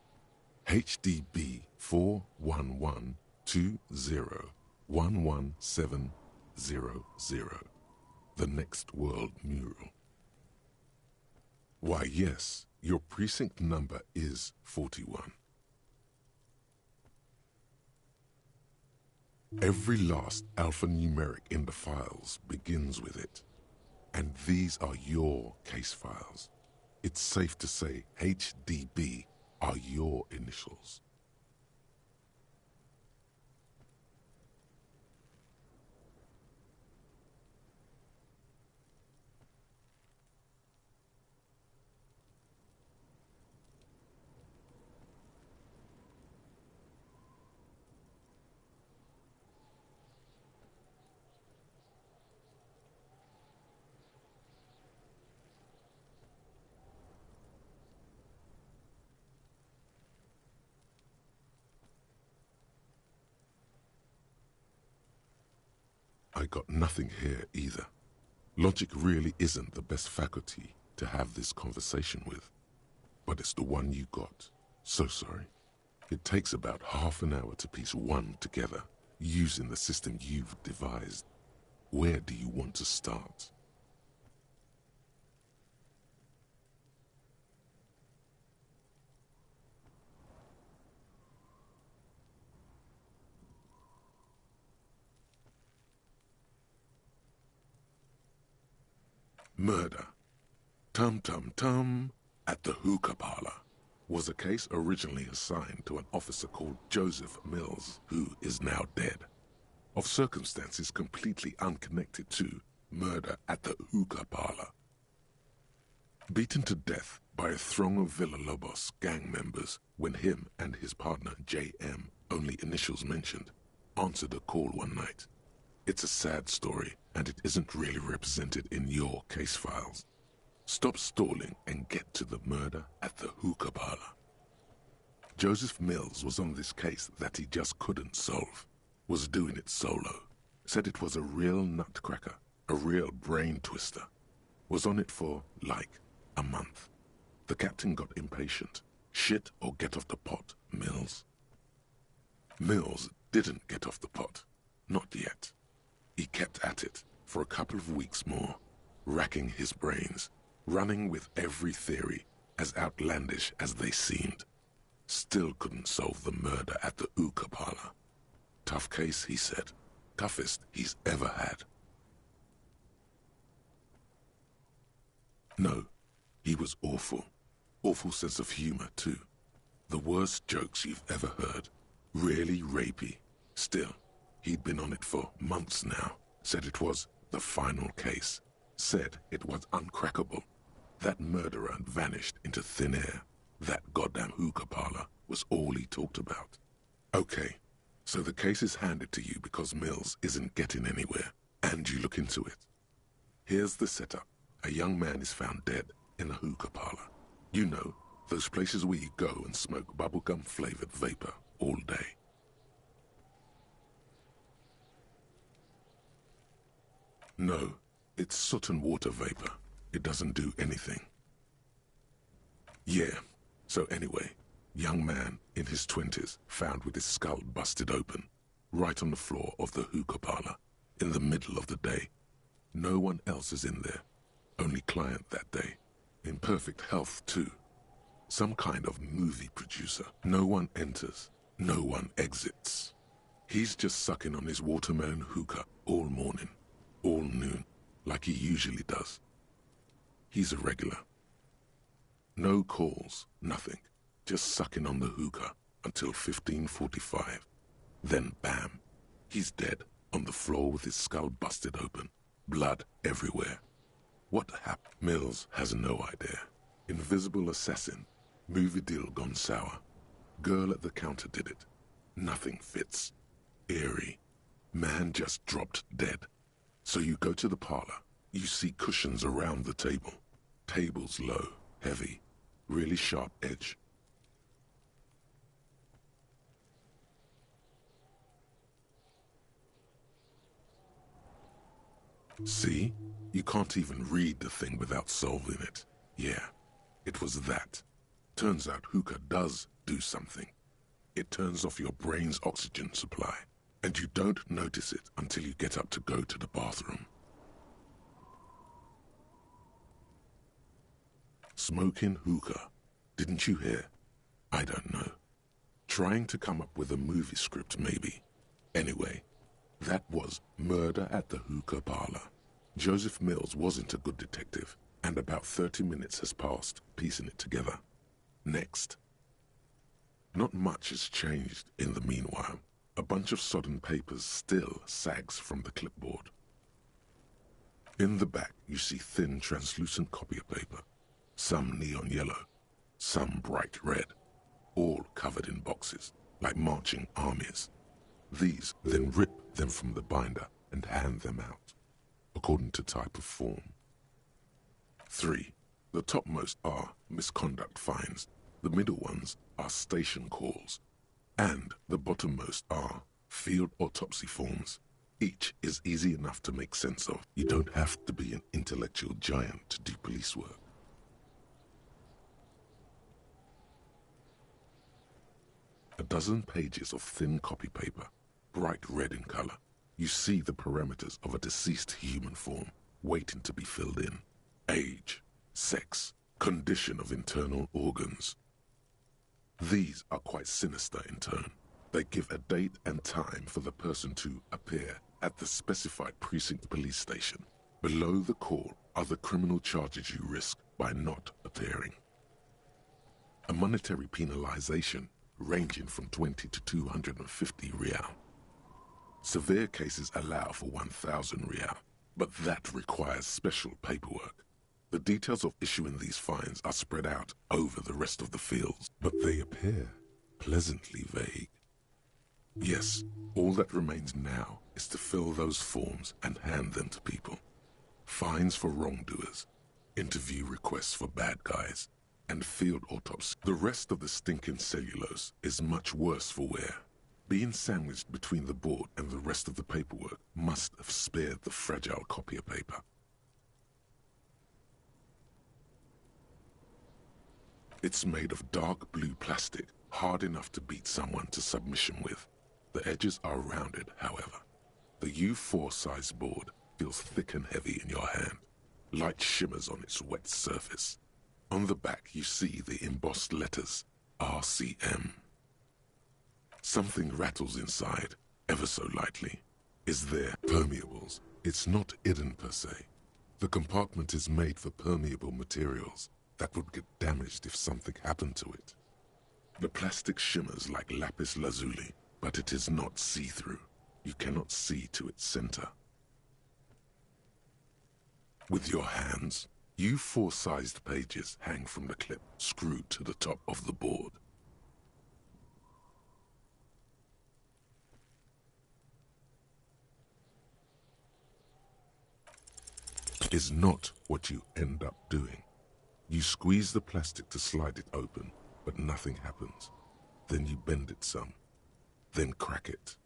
HDB 41120111700, the next world mural. Why yes, your precinct number is 41. Every last alphanumeric in the files begins with it, and these are your case files. It's safe to say HDB are your initials. I got nothing here either. Logic really isn't the best faculty to have this conversation with, but it's the one you got. So sorry. It takes about half an hour to piece one together, using the system you've devised. Where do you want to start? Murder. Tum Tum Tum at the hookah parlor was a case originally assigned to an officer called Joseph Mills, who is now dead, of circumstances completely unconnected to murder at the hookah parlor. Beaten to death by a throng of Villalobos gang members when him and his partner J.M., only initials mentioned, answered a call one night. It's a sad story, and it isn't really represented in your case files. Stop stalling and get to the murder at the hookah parlor. Joseph Mills was on this case that he just couldn't solve, was doing it solo, said it was a real nutcracker, a real brain twister, was on it for, like, a month. The captain got impatient. Shit or get off the pot, Mills. Mills didn't get off the pot. Not yet. He kept at it for a couple of weeks more, racking his brains, running with every theory, as outlandish as they seemed. Still couldn't solve the murder at the hookah parlor. Tough case, he said. Toughest he's ever had. No, he was awful. Awful sense of humor, too. The worst jokes you've ever heard. Really rapey. Still, he'd been on it for months now. Said it was the final case. Said it was uncrackable. That murderer vanished into thin air. That goddamn hookah parlor was all he talked about. Okay, so the case is handed to you because Mills isn't getting anywhere, and you look into it. Here's the setup. A young man is found dead in a hookah parlor. You know, those places where you go and smoke bubblegum-flavored vapor all day. No, it's soot and water vapor. It doesn't do anything. Yeah, so anyway, young man in his 20s found with his skull busted open, right on the floor of the hookah parlor, in the middle of the day. No one else is in there. Only client that day. In perfect health, too. Some kind of movie producer. No one enters. No one exits. He's just sucking on his watermelon hookah all morning, all noon, like he usually does. He's a regular. No calls, nothing. Just sucking on the hookah until 15:45. Then bam, he's dead on the floor with his skull busted open. Blood everywhere. What happened? Mills has no idea. Invisible assassin. Movie deal gone sour. Girl at the counter did it. Nothing fits. Eerie. Man just dropped dead. So you go to the parlor. You see cushions around the table. Tables low, heavy, really sharp edge. See? You can't even read the thing without solving it. Yeah, it was that. Turns out hookah does do something. It turns off your brain's oxygen supply, and you don't notice it until you get up to go to the bathroom. Smoking hookah. Didn't you hear? I don't know. Trying to come up with a movie script, maybe. Anyway, that was Murder at the Hookah Parlor. Joseph Mills wasn't a good detective, and about 30 minutes has passed, piecing it together. Next. Not much has changed in the meanwhile. A bunch of sodden papers still sags from the clipboard. In the back, you see thin, translucent copy paper. Some neon yellow, some bright red, all covered in boxes, like marching armies. These then rip them from the binder and hand them out, according to type of form. 3. The topmost are misconduct fines, the middle ones are station calls, and the bottommost are field autopsy forms. Each is easy enough to make sense of. You don't have to be an intellectual giant to do police work. A dozen pages of thin copy paper, bright red in color. You see the parameters of a deceased human form, waiting to be filled in. Age, sex, condition of internal organs. These are quite sinister in turn. They give a date and time for the person to appear at the specified precinct police station. Below the call are the criminal charges you risk by not appearing. A monetary penalization ranging from 20 to 250 real. Severe cases allow for 1,000 real, but that requires special paperwork. The details of issuing these fines are spread out over the rest of the fields, but they appear pleasantly vague. Yes, all that remains now is to fill those forms and hand them to people. Fines for wrongdoers, interview requests for bad guys, and field autopsy. The rest of the stinking cellulose is much worse for wear. Being sandwiched between the board and the rest of the paperwork must have spared the fragile copier paper. It's made of dark blue plastic, hard enough to beat someone to submission with. The edges are rounded, however. The U4 size board feels thick and heavy in your hand. Light shimmers on its wet surface. On the back you see the embossed letters, RCM. Something rattles inside, ever so lightly. Is there permeables? It's not hidden per se. The compartment is made for permeable materials that would get damaged if something happened to it. The plastic shimmers like lapis lazuli, but it is not see-through. You cannot see to its center. With your hands, U4-sized pages hang from the clip screwed to the top of the board. Is not what you end up doing. You squeeze the plastic to slide it open, but nothing happens. Then you bend it some, then crack it.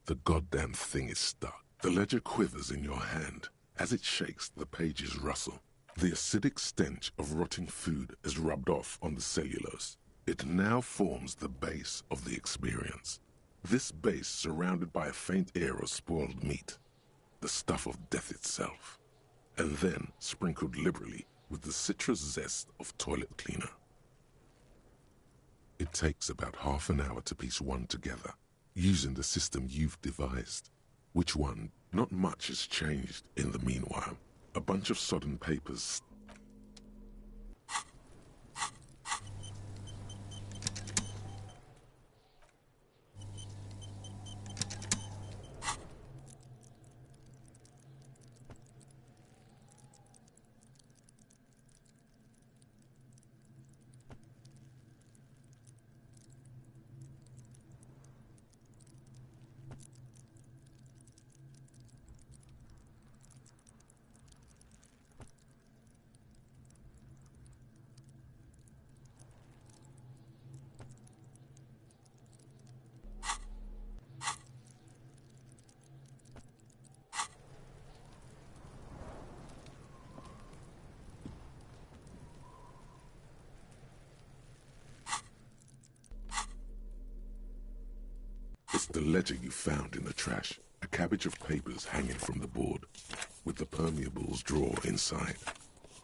The goddamn thing is stuck. The ledger quivers in your hand. As it shakes, the pages rustle. The acidic stench of rotting food is rubbed off on the cellulose. It now forms the base of the experience. This base surrounded by a faint air of spoiled meat, the stuff of death itself, and then sprinkled liberally with the citrus zest of toilet cleaner. It takes about half an hour to piece one together, using the system you've devised. Which one? Not much has changed in the meanwhile. A bunch of sodden papers. It's the ledger you found in the trash. A cabbage of papers hanging from the board, with the permeables drawer inside.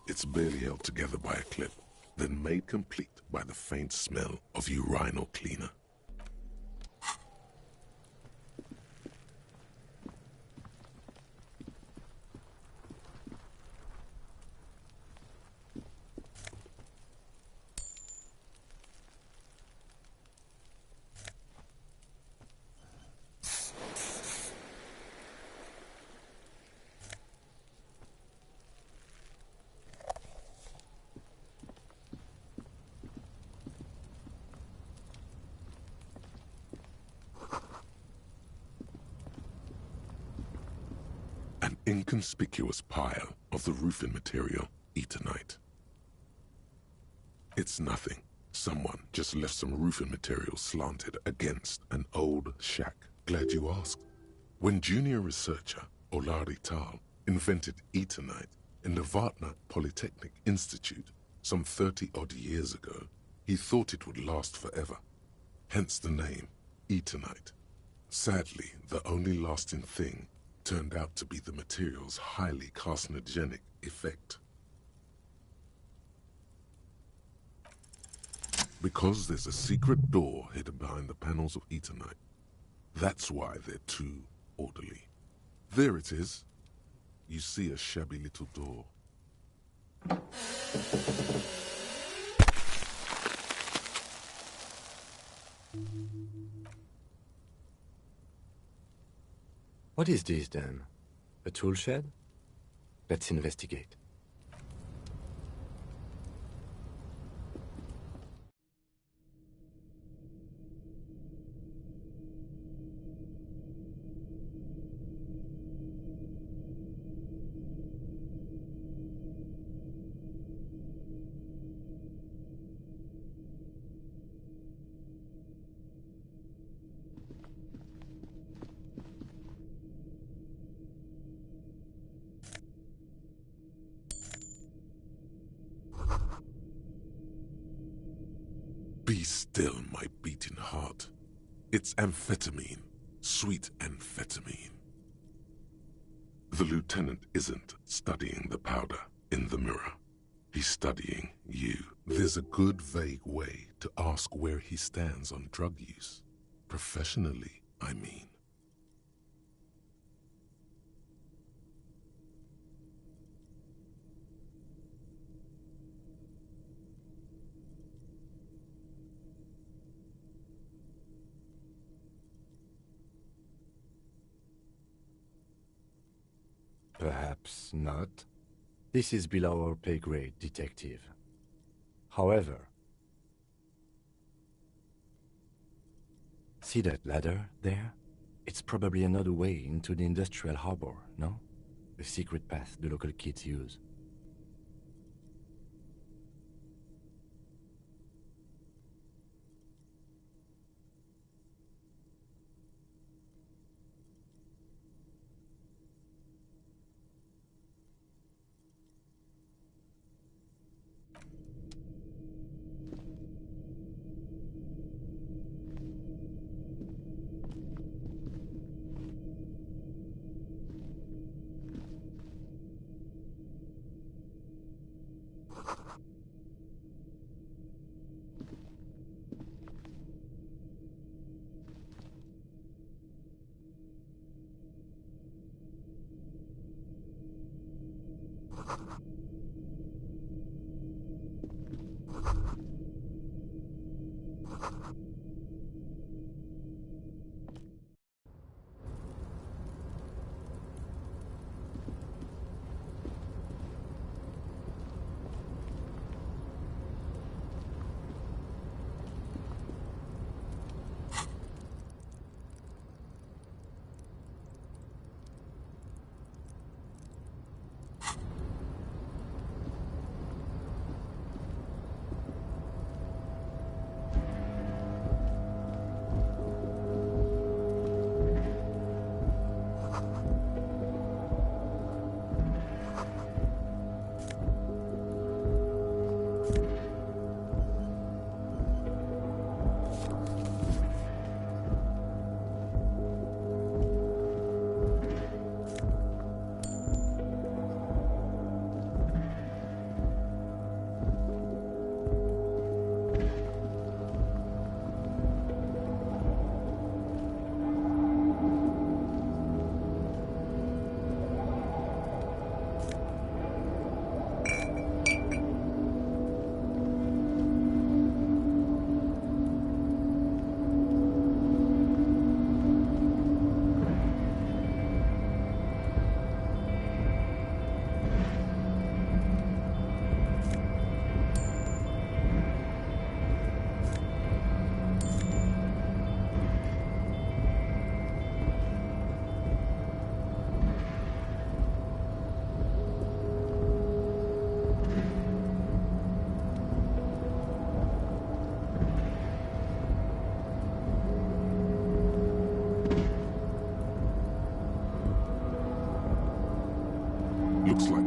It's barely held together by a clip, then made complete by the faint smell of urinal cleaner. An inconspicuous pile of the roofing material, Eternite. It's nothing. Someone just left some roofing material slanted against an old shack. Glad you asked. When junior researcher Olari Tal invented Eternite in the Vatna Polytechnic Institute some 30-odd years ago, he thought it would last forever. Hence the name, Eternite. Sadly, the only lasting thing turned out to be the material's highly carcinogenic effect. Because there's a secret door hidden behind the panels of Eternite. That's why they're too orderly. There it is. You see a shabby little door. What is this, then? A tool shed? Let's investigate. Be still, my beating heart. It's amphetamine. Sweet amphetamine. The lieutenant isn't studying the powder in the mirror. He's studying you. There's a good vague way to ask where he stands on drug use. Professionally, I mean. Perhaps not. This is below our pay grade, detective. However, see that ladder there? It's probably another way into the industrial harbor, no? A secret path the local kids use.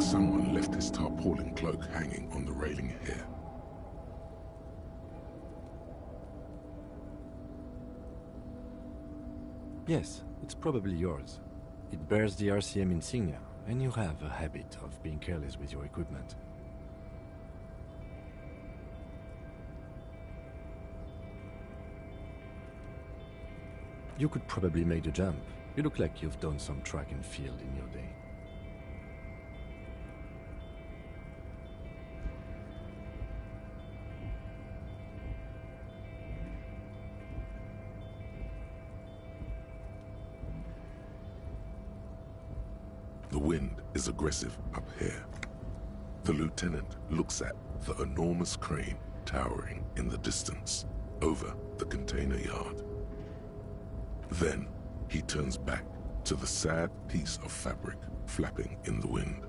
like someone left his tarpaulin cloak hanging on the railing here. Yes, it's probably yours. It bears the RCM insignia, and you have a habit of being careless with your equipment. You could probably make the jump. You look like you've done some track and field in your day. The wind is aggressive up here. The lieutenant looks at the enormous crane towering in the distance over the container yard. Then he turns back to the sad piece of fabric flapping in the wind.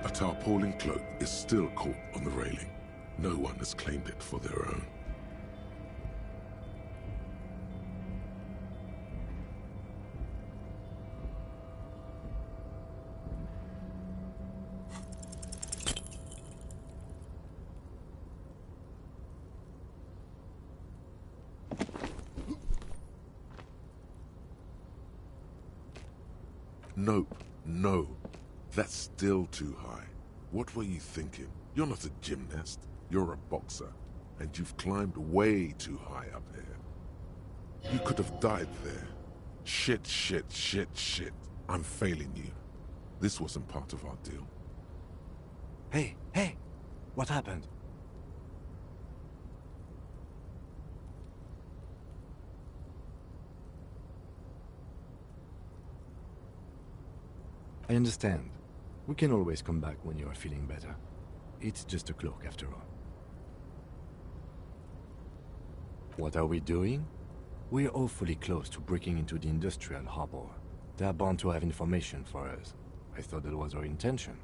A tarpaulin cloak is still caught on the railing. No one has claimed it for their own. Nope, no. That's still too high. What were you thinking? You're not a gymnast. You're a boxer. And you've climbed way too high up here. You could have died there. Shit, shit, shit, shit. I'm failing you. This wasn't part of our deal. Hey, hey! What happened? I understand. We can always come back when you are feeling better. It's just a cloak after all. What are we doing? We're awfully close to breaking into the industrial harbor. They are bound to have information for us. I thought that was our intention.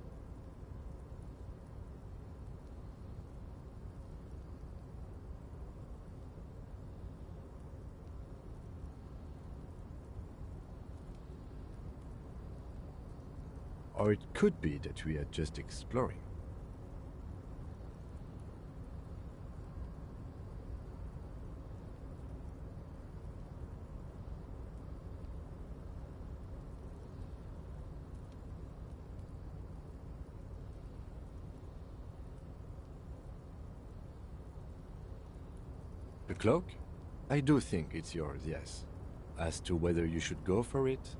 Or it could be that we are just exploring. The cloak? I do think it's yours, yes. As to whether you should go for it?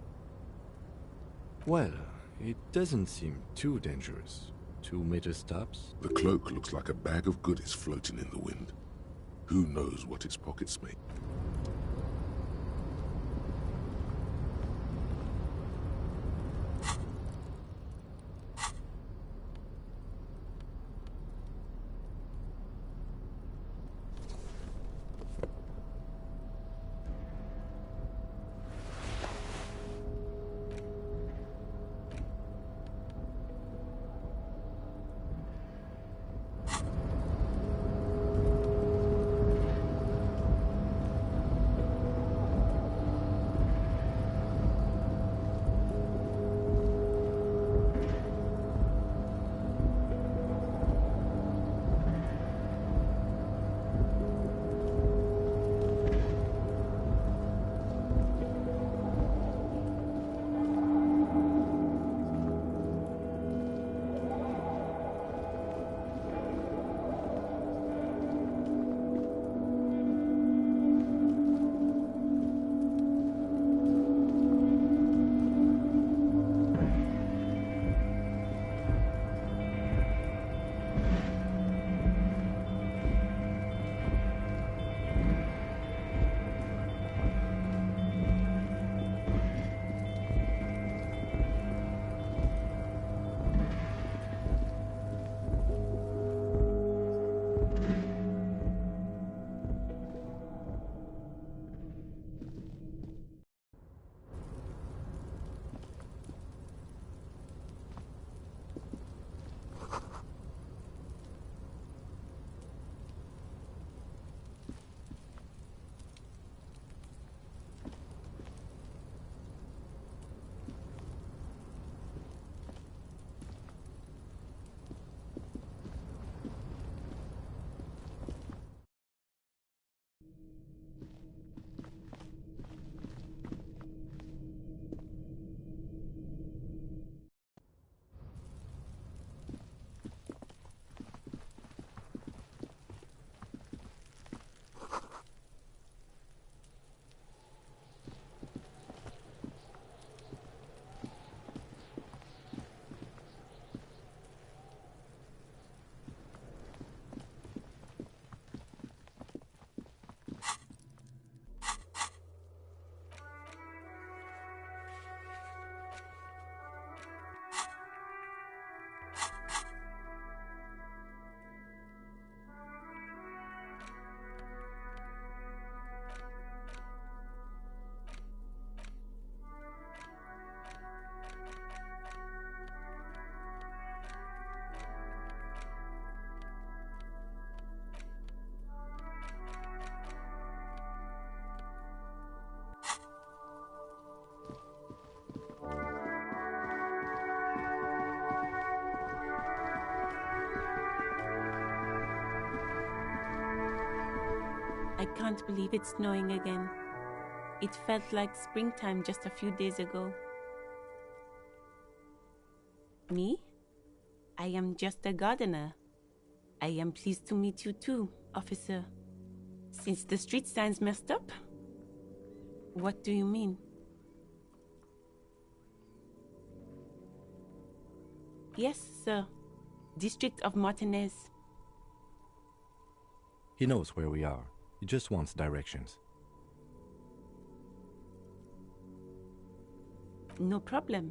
Well, it doesn't seem too dangerous. 2 meter stops? The cloak looks like a bag of goodies floating in the wind. Who knows what its pockets make? I can't believe it's snowing again. It felt like springtime just a few days ago. Me? I am just a gardener. I am pleased to meet you too, officer. Since the street sign's messed up? What do you mean? Yes, sir. District of Martinez. He knows where we are. He just wants directions. No problem.